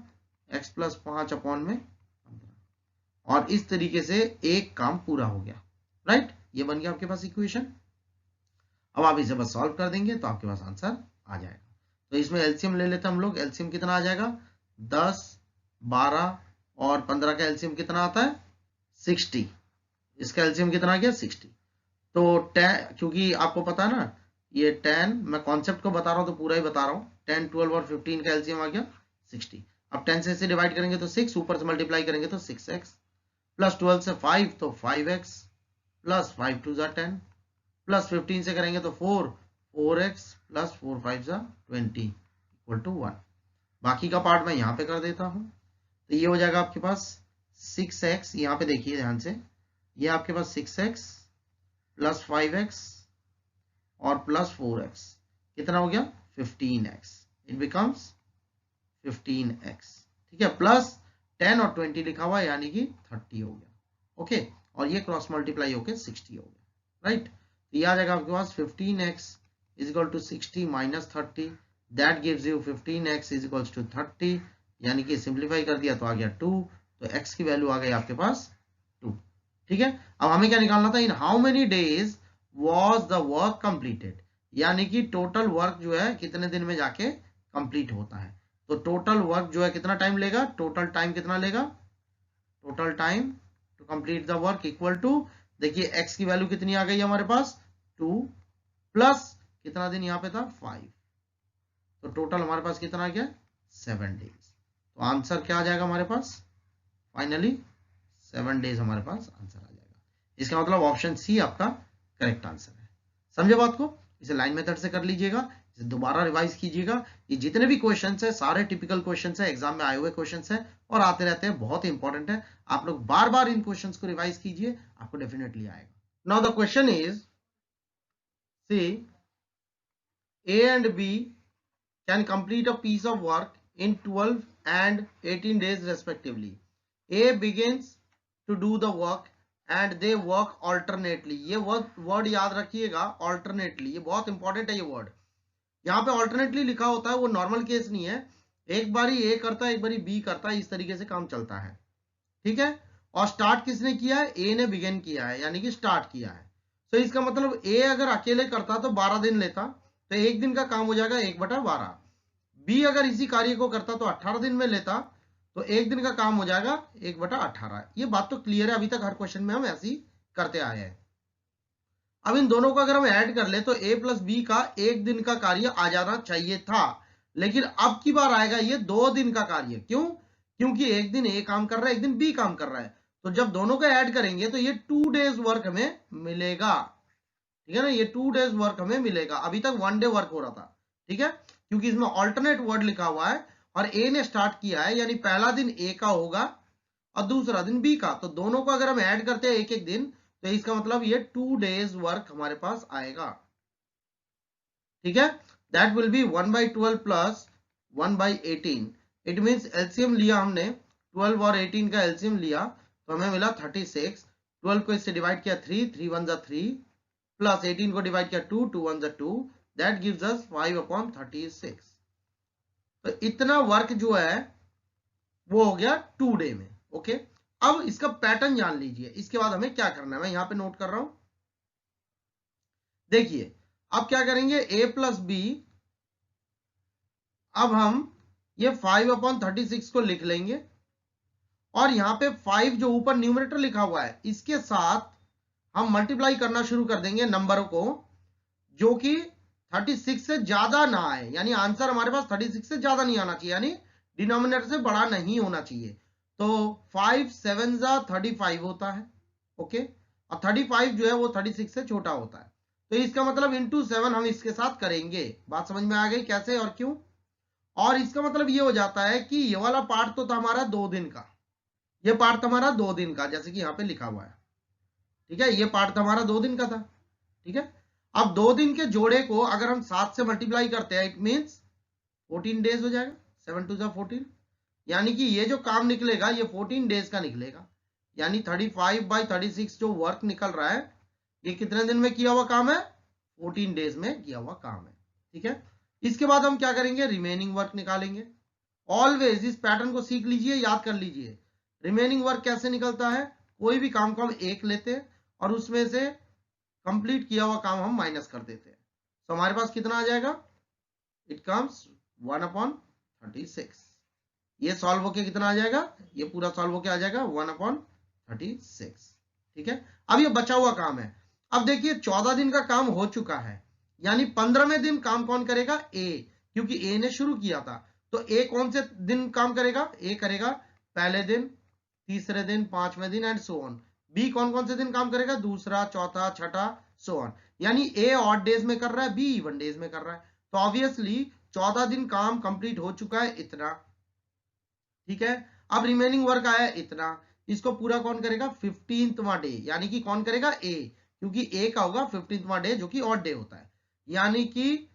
x + 5 अपॉन में 15। और इस तरीके से एक काम पूरा हो गया, राइट। ये बन गया आपके पास इक्वेशन। अब आप इसे बस सॉल्व कर देंगे तो आपके पास आंसर आ जाएगा। तो इसमें एलसीएम ले लेते हैं हम लोग, एलसीएम कितना आ जाएगा, 10 12 और 15 का एलसीएम कितना आता है 60, इसका एलसीएम कितना आ गया 60। तो 10, क्योंकि आपको पता है ना ये 10, मैं कॉन्सेप्ट को बता रहा हूं तो पूरा ही बता रहा हूं, 10 12 और 15 का एलसीएम आ गया 60। अब 10 से इसे डिवाइड करेंगे तो 6, ऊपर से मल्टीप्लाई करेंगे तो 6x, प्लस 12 से 5 तो 5x, प्लस 5 2 10, प्लस 15 से करेंगे तो 4x प्लस 4 5 20 इक्वल टू 1। बाकी का पार्ट मैं यहाँ पे कर देता हूँ, तो ये हो जाएगा आपके पास 6x, यहाँ पे देखिए ध्यान से, ये आपके पास 6x प्लस 5x और प्लस 4x कितना हो गया 15x, इट बिकम्स 15x, ठीक है, प्लस 10 और 20 लिखा हुआ है यानी कि 30 हो गया, ओके, और ये क्रॉस मल्टीप्लाई होके 60 हो गया, राइट। तो ये आ जाएगा आपके पास 15x is equal to 60 minus 30, that gives you 15x is equal to 30, यानी कि सिंप्लीफाई कर दिया तो आ गया 2, तो x की वैल्यू आ गई आपके पास 2, ठीक है। अब हमें क्या निकालना था, in how many days was the work completed, यानी कि टोटल वर्क जो है कितने दिन में जाके कंप्लीट होता है। तो टोटल वर्क जो है कितना टाइम लेगा, टोटल टाइम कितना लेगा, total time to complete the work equal to, देखिए x की वैल्यू कितनी आ गई हमारे पास 2 प्लस कितना दिन यहाँ पे था 5, तो टोटल हमारे पास कितना आ गया 7 डेज। तो आंसर क्या आ जाएगा हमारे पास, फाइनली 7 डेज हमारे पास आंसर आ जाएगा। इसका मतलब ऑप्शन सी आपका करेक्ट आंसर है। समझे बात को, इसे लाइन मेथड से कर लीजिएगा, इसे दोबारा रिवाइज कीजिएगा। ये जितने भी क्वेश्चंस है सारे टिपिकल क्वेश्चंस है, एग्जाम में आए हुए क्वेश्चंस है और आते रहते हैं, बहुत इंपॉर्टेंट है। आप लोग बार बार इन क्वेश्चंस को रिवाइज कीजिए, आपको डेफिनेटली आएगा। Now the question is, see A and B can complete a piece of work in 12 and 18 days respectively. A begins to do the work and they work alternately. ये word याद रखिएगा, alternately, ये बहुत important है ये word. यहाँ पे alternately लिखा होता है, वो नॉर्मल केस नहीं है, एक बारी A करता है एक बारी B करता है, इस तरीके से काम चलता है, ठीक है। और स्टार्ट किसने किया है, A ने बिगिन किया है, यानी कि स्टार्ट किया है। तो इसका मतलब A अगर अकेले करता तो 12 दिन लेता, तो एक दिन का काम हो जाएगा 1/12। बी अगर इसी कार्य को करता तो 18 दिन में लेता, तो एक दिन का काम हो जाएगा 1/18। ये बात तो क्लियर है, अभी तक हर क्वेश्चन में हम ऐसे ही करते आए हैं। अब इन दोनों को अगर हम ऐड कर ले तो A प्लस बी का एक दिन का कार्य आ जाना चाहिए था, लेकिन अब की बार आएगा ये 2 दिन का कार्य। क्यों, क्योंकि एक दिन A काम कर रहा है एक दिन B काम कर रहा है, तो जब दोनों को ऐड करेंगे तो ये 2 डेज वर्क हमें मिलेगा, ठीक है ना, ये 2 डेज वर्क हमें मिलेगा। अभी तक 1 डे वर्क हो रहा था, ठीक है, क्योंकि इसमें ऑल्टरनेट वर्ड लिखा हुआ है और ए ने स्टार्ट किया है, यानी पहला दिन ए का होगा और दूसरा दिन बी का, तो दोनों को अगर हम ऐड करते हैं एक एक दिन, तो इसका मतलब ये 2 डेज वर्क हमारे पास आएगा, ठीक है। That will B 1/12 plus 1/18। It means LCM लिया हमने 12 और 18 का एलसीएम लिया तो हमें मिला 36। 12 को इससे डिवाइड किया 3, 3 1 जा 3, प्लस 18 को डिवाइड किया 2, 2 1 जा 2, दैट गिव्स अस 5/36। तो इतना वर्क जो है वो हो गया 2 डे में, ओके। अब इसका पैटर्न जान लीजिए, इसके बाद हमें क्या करना है, मैं यहां पे नोट कर रहा हूं। देखिए अब क्या करेंगे, a प्लस बी, अब हम ये 5/36 को लिख लेंगे और यहां पे 5 जो ऊपर न्यूमरेटर लिखा हुआ है इसके साथ हम मल्टीप्लाई करना शुरू कर देंगे नंबरों को, जो कि 36 से ज्यादा ना आए, यानी आंसर हमारे पास 36 से ज्यादा नहीं आना चाहिए, यानी डिनोमिनेटर से बड़ा नहीं होना चाहिए। तो 5 7 जा 35 होता है, ओके, और 35 जो है वो 36 से छोटा होता है, तो इसका मतलब इंटू 7 हम इसके साथ करेंगे। बात समझ में आ गई कैसे और क्यों। और इसका मतलब ये हो जाता है कि ये वाला पार्ट तो था हमारा 2 दिन का, ये पार्ट था हमारा 2 दिन का, जैसे कि यहाँ पे लिखा हुआ है, ठीक है, ये पार्ट हमारा 2 दिन का था, ठीक है। अब 2 दिन के जोड़े को अगर हम 7 से मल्टीप्लाई करते हैं, इट मींस 14 डेज हो जाएगा, 7 2 14, यानी कि ये जो काम निकलेगा ये 14 डेज का निकलेगा, यानी 35/36 जो वर्क निकल रहा है ये कितने दिन में किया हुआ काम है, 14 डेज में किया हुआ काम है, ठीक है। इसके बाद हम क्या करेंगे, रिमेनिंग वर्क निकालेंगे। ऑलवेज इस पैटर्न को सीख लीजिए, याद कर लीजिए। रिमेनिंग वर्क कैसे निकलता है, कोई भी काम को हम एक लेते हैं और उसमें से कंप्लीट किया हुआ काम हम माइनस कर देते हैं, तो हमारे पास कितना आ जाएगा, इट कम्स 1/36। ये सॉल्व होके कितना आ जाएगा, ये पूरा सॉल्व होके आ जाएगा 1/36, ठीक है। अब ये बचा हुआ काम है। अब देखिए 14 दिन का काम हो चुका है, यानी 15वें दिन काम कौन करेगा, ए, क्योंकि ए ने शुरू किया था, तो ए कौन से दिन काम करेगा, ए करेगा पहले दिन, तीसरे दिन, 5वें दिन एंड सो ऑन। बी कौन कौन से दिन काम करेगा, दूसरा, चौथा, छठा, सो ऑन। यानी ए ऑड डेज में कर रहा है, बी इवन डेज में कर रहा है, तो ऑब्वियसली 14 दिन काम कंप्लीट हो चुका है इतना, ठीक है। अब रिमेनिंग वर्क आया इतना, इसको पूरा कौन करेगा 15वां डे, यानी कि कौन करेगा ए, क्योंकि ए का होगा 15वां डे जो कि ऑड डे होता है। यानी कि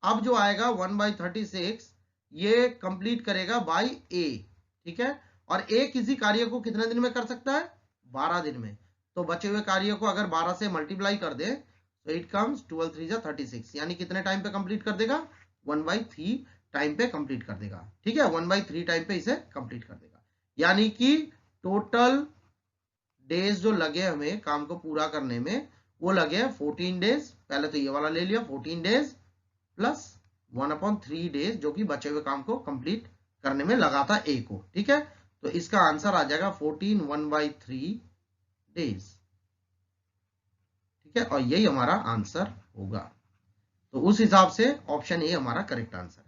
अब जो आएगा 1/36 ये कंप्लीट करेगा बाय ए, ठीक है। और ए किसी कार्य को कितने दिन में कर सकता है 12 दिन में, तो बचे हुए कार्य को अगर 12 से मल्टीप्लाई कर दे तो इट कम्स 12 3 36, यानी कितने टाइम पे कंप्लीट कर देगा 1/3 टाइम पे कंप्लीट कर देगा, ठीक है। 1/3 टाइम पे इसे कंप्लीट कर देगा, यानी कि टोटल डेज जो लगे हमें काम को पूरा करने में वो लगे 14 डेज। पहले तो ये वाला ले लिया 14 डेज प्लस 1/3 डेज जो कि बचे हुए काम को कंप्लीट करने में लगा था ए को, ठीक है। तो इसका आंसर आ जाएगा 14 1/3 डेज, ठीक है। और यही हमारा आंसर होगा, तो उस हिसाब से ऑप्शन ए हमारा करेक्ट आंसर है।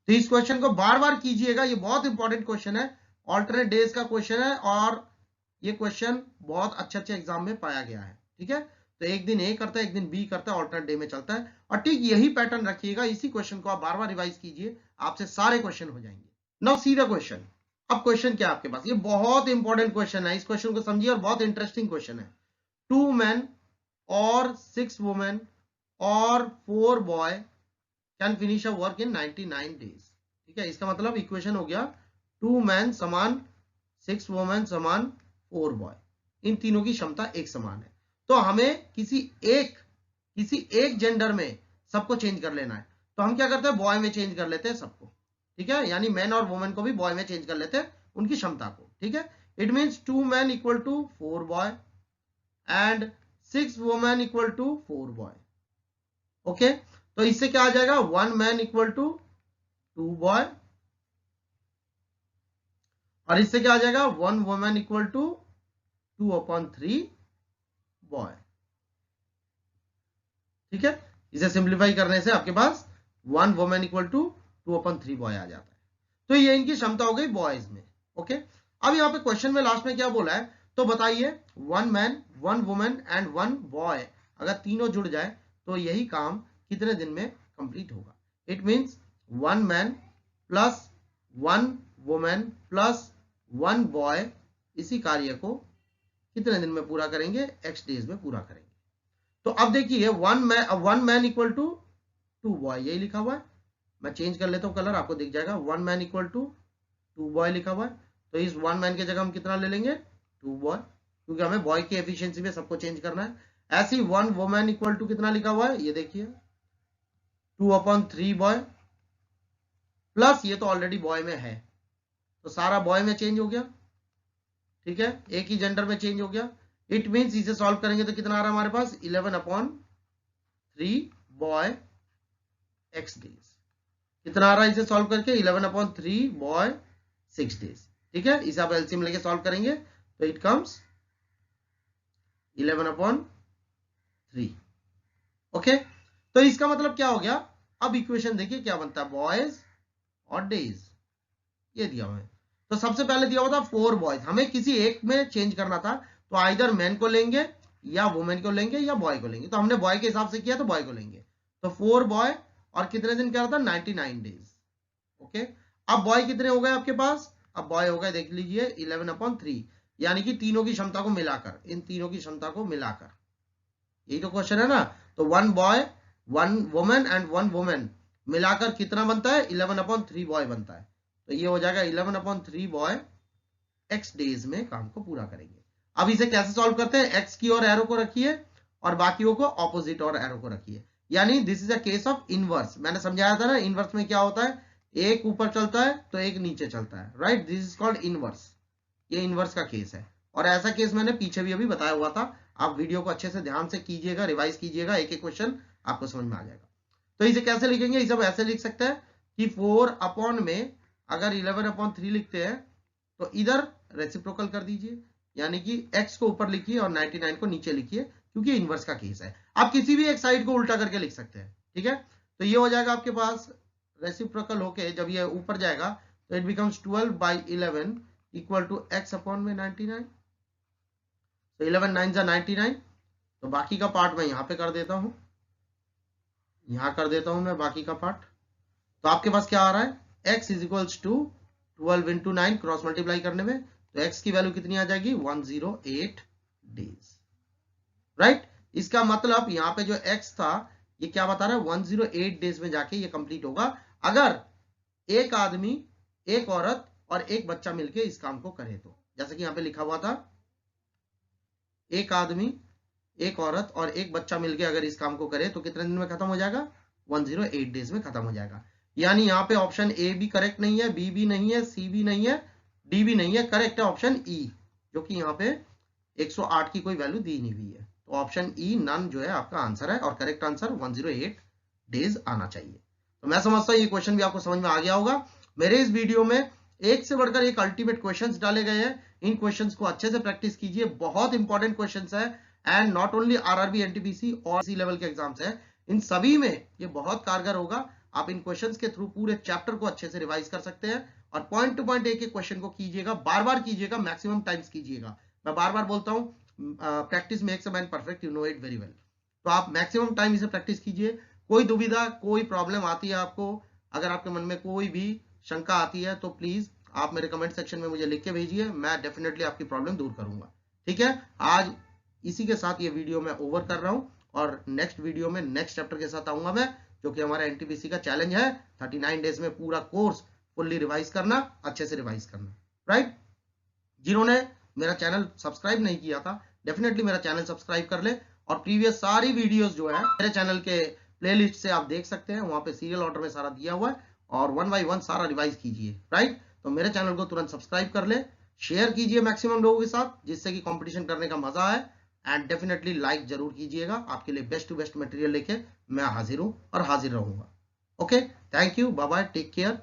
तो इस क्वेश्चन को बार बार कीजिएगा, ये बहुत इंपॉर्टेंट क्वेश्चन है, ऑल्टरनेट डेज का क्वेश्चन है और ये क्वेश्चन बहुत अच्छे एग्जाम में पाया गया है, ठीक है। तो एक दिन ए करता है, एक दिन बी करता है, ऑल्टरनेट डे में चलता है, और ठीक यही पैटर्न रखिएगा, इसी क्वेश्चन को आप बार बार रिवाइज कीजिए, आपसे सारे क्वेश्चन हो जाएंगे। Now see the question. अब क्वेश्चन क्या आपके पास, ये बहुत इंपॉर्टेंट क्वेश्चन है, इस क्वेश्चन को समझिए और बहुत इंटरेस्टिंग क्वेश्चन है। 2 men और 6 women और 4 boy can finish a work in 99 days, ठीक है। इसका मतलब इक्वेशन हो गया 2 men समान 6 women समान 4 बॉय, इन तीनों की क्षमता एक समान है। तो हमें किसी एक जेंडर में सबको चेंज कर लेना है, तो हम क्या करते हैं बॉय में चेंज कर लेते हैं सबको, ठीक है। यानी मैन और वुमेन को भी बॉय में चेंज कर लेते हैं उनकी क्षमता को, ठीक है। It means 2 men equal to 4 boy and 6 women equal to 4 boy, okay. तो इससे क्या आ जाएगा 1 man इक्वल टू 2 बॉय, और इससे क्या आ जाएगा 1 woman इक्वल टू 2/3 बॉय, ठीक है। इसे सिंप्लीफाई करने से आपके पास 1 woman इक्वल टू 2/3 बॉय आ जाता है। तो ये इनकी क्षमता हो गई बॉयज में, ओके। अब यहाँ पे क्वेश्चन में लास्ट में क्या बोला है, तो बताइए 1 man 1 woman एंड 1 बॉय अगर तीनों जुड़ जाए तो यही काम कितने दिन में कंप्लीट होगा। It means 1 man plus 1 woman plus 1 boy इसी कार्य को कितने दिन में पूरा करेंगे, x डेज में पूरा करेंगे। तो अब देखिए 1 man इक्वल टू 2 बॉय, यही लिखा हुआ है, मैं चेंज कर लेता हूं कलर, आपको दिख जाएगा 1 man इक्वल टू 2 बॉय लिखा हुआ है। तो इस 1 man के जगह हम कितना ले लेंगे 2 बॉय, क्योंकि हमें बॉय की एफिशिएंसी में सबको चेंज करना है। ऐसी 1 वुमेन इक्वल टू कितना लिखा हुआ है, ये देखिए 2/3 बॉय, प्लस ये तो ऑलरेडी बॉय में है तो सारा बॉय में चेंज हो गया, ठीक है, एक ही जेंडर में चेंज हो गया। इट मीन्स इसे सॉल्व करेंगे तो कितना आ रहा है हमारे पास 11/3 बॉय x डेज, कितना आ रहा है इसे सॉल्व करके 11/3 बॉय 6 डेज, ठीक है। इसे आप एलसीएम लेके सॉल्व करेंगे तो इट कम्स 11/3, ओके। तो इसका मतलब क्या हो गया, अब इक्वेशन देखिए क्या बनता है बॉयज और डेज, ये दिया हुआ है। तो सबसे पहले दिया हुआ था 4 बॉयज, हमें किसी एक में चेंज करना था, तो आइदर मैन को लेंगे या वुमेन को लेंगे या बॉय को लेंगे, तो हमने बॉय के हिसाब से किया तो बॉय को लेंगे। तो 4 बॉय और कितने दिन क्या था 99 डेज, ओके। अब बॉय कितने हो गए आपके पास, अब बॉय हो गए देख लीजिए 11/3, यानी कि तीनों की क्षमता को मिलाकर, इन तीनों की क्षमता को मिलाकर, यही तो क्वेश्चन है ना। तो 1 बॉय 1 वुमेन एंड 1 वुमेन मिलाकर कितना बनता है 11/3 बॉय बनता है। तो ये हो जाएगा 11/3 बॉय x डेज में काम को पूरा करेंगे। अब इसे कैसे सॉल्व करते हैं, x की ओर एरो को रखिए और बाकियों को ऑपोजिट और एरो को रखिए, यानी this is a case of inverse. मैंने समझाया था ना इनवर्स में क्या होता है, एक ऊपर चलता है तो एक नीचे चलता है, right, this is called inverse, ये इनवर्स का केस है। और ऐसा केस मैंने पीछे भी अभी बताया हुआ था, आप वीडियो को अच्छे से ध्यान से कीजिएगा, रिवाइज कीजिएगा, एक एक क्वेश्चन आपको समझ में आ जाएगा। तो इसे कैसे लिखेंगे, इसे ऐसे लिख सकते हैं कि 4 अपॉन में अगर 11/3 लिखते हैं तो इधर रेसिप्रोकल कर दीजिए, यानी कि x को ऊपर लिखिए और 99 को नीचे लिखिए, क्योंकि इनवर्स का केस है। आप किसी भी एक साइड को उल्टा करके लिख सकते हैं, ठीक है। तो ये हो जाएगा आपके पास रेसिप्रोकल होके जब ये ऊपर जाएगा तो it becomes 12/11 equal to x upon में 99। तो 11 9 99, तो बाकी का पार्ट मैं यहाँ पे कर देता हूँ, यहाँ कर देता हूँ मैं बाकी का पार्ट। तो आपके पास क्या आ रहा है, x is equals to 12 into 9 cross multiply करने में, तो x की वैल्यू कितनी आ जाएगी, 108 डेज, राइट। इसका मतलब यहाँ पे जो x था ये क्या बता रहा है, 108 डेज में जाके ये कंप्लीट होगा, अगर एक आदमी, एक औरत और एक बच्चा मिलके इस काम को करे तो। जैसे कि यहाँ पे लिखा हुआ था, एक आदमी, एक औरत और एक बच्चा मिलके अगर इस काम को करे तो कितने दिन में खत्म हो जाएगा, 108 डेज में खत्म हो जाएगा। यानी यहाँ पे ऑप्शन ए भी करेक्ट नहीं है, बी भी नहीं है, सी भी नहीं है, डी भी नहीं है, करेक्ट है ऑप्शन ई, जो कि यहाँ पे 108 की कोई वैल्यू दी नहीं हुई है। तो ऑप्शन ई नन जो है आपका आंसर है, और करेक्ट आंसर 108 डेज आना चाहिए। तो मैं समझता हूँ ये क्वेश्चन भी आपको समझ में आ गया होगा। मेरे इस वीडियो में एक से बढ़कर एक अल्टीमेट क्वेश्चंस डाले गए हैं, इन क्वेश्चंस को अच्छे से प्रैक्टिस कीजिए, बहुत इंपॉर्टेंट क्वेश्चंस है, and not only RRB, NTPC और सी लेवल के एग्जाम्स है, इन सभी में ये बहुत कारगर होगा। आप इन क्वेश्चंस के थ्रू पूरे चैप्टर को अच्छे से रिवाइज कर सकते हैं, और पॉइंट टू पॉइंट एक एक क्वेश्चन को कीजिएगा, बार बार कीजिएगा, मैक्सिमम टाइम्स कीजिएगा। मैं बार बार बोलता हूँ, practice makes a man perfect, you know it very well. तो आप मैक्सिमम टाइम इसे प्रैक्टिस कीजिए। कोई दुविधा, कोई प्रॉब्लम आती है आपको, अगर आपके मन में कोई भी शंका आती है तो प्लीज आप मेरे कमेंट सेक्शन में मुझे लिख के भेजिए, मैं डेफिनेटली आपकी प्रॉब्लम दूर करूंगा, ठीक है। आज इसी के साथ ये वीडियो मैं ओवर कर रहा हूं, और नेक्स्ट वीडियो में नेक्स्ट चैप्टर के साथ आऊंगा मैं, जो कि हमारा एनटीपीसी का चैलेंज है, 39 डेज में पूरा कोर्स फुल्ली रिवाइज करना, अच्छे से रिवाइज करना, राइट। जिन्होंने मेरा चैनल सब्सक्राइब नहीं किया था, डेफिनेटली मेरा चैनल सब्सक्राइब कर ले, और प्रीवियस सारी वीडियोस जो है मेरे चैनल के प्लेलिस्ट से आप देख सकते हैं, वहां पे सीरियल ऑर्डर में सारा दिया हुआ है, और 1 बाय 1 सारा रिवाइज कीजिए, राइट। तो मेरे चैनल को तुरंत सब्सक्राइब कर ले, शेयर कीजिए मैक्सिमम लोगों के साथ, जिससे कि कंपटीशन करने का मजा आए, एंड डेफिनेटली लाइक जरूर कीजिएगा। आपके लिए बेस्ट टू बेस्ट मटेरियल लेके मैं हाजिर हूं और हाजिर रहूंगा। Okay, thank you, bye bye, take care.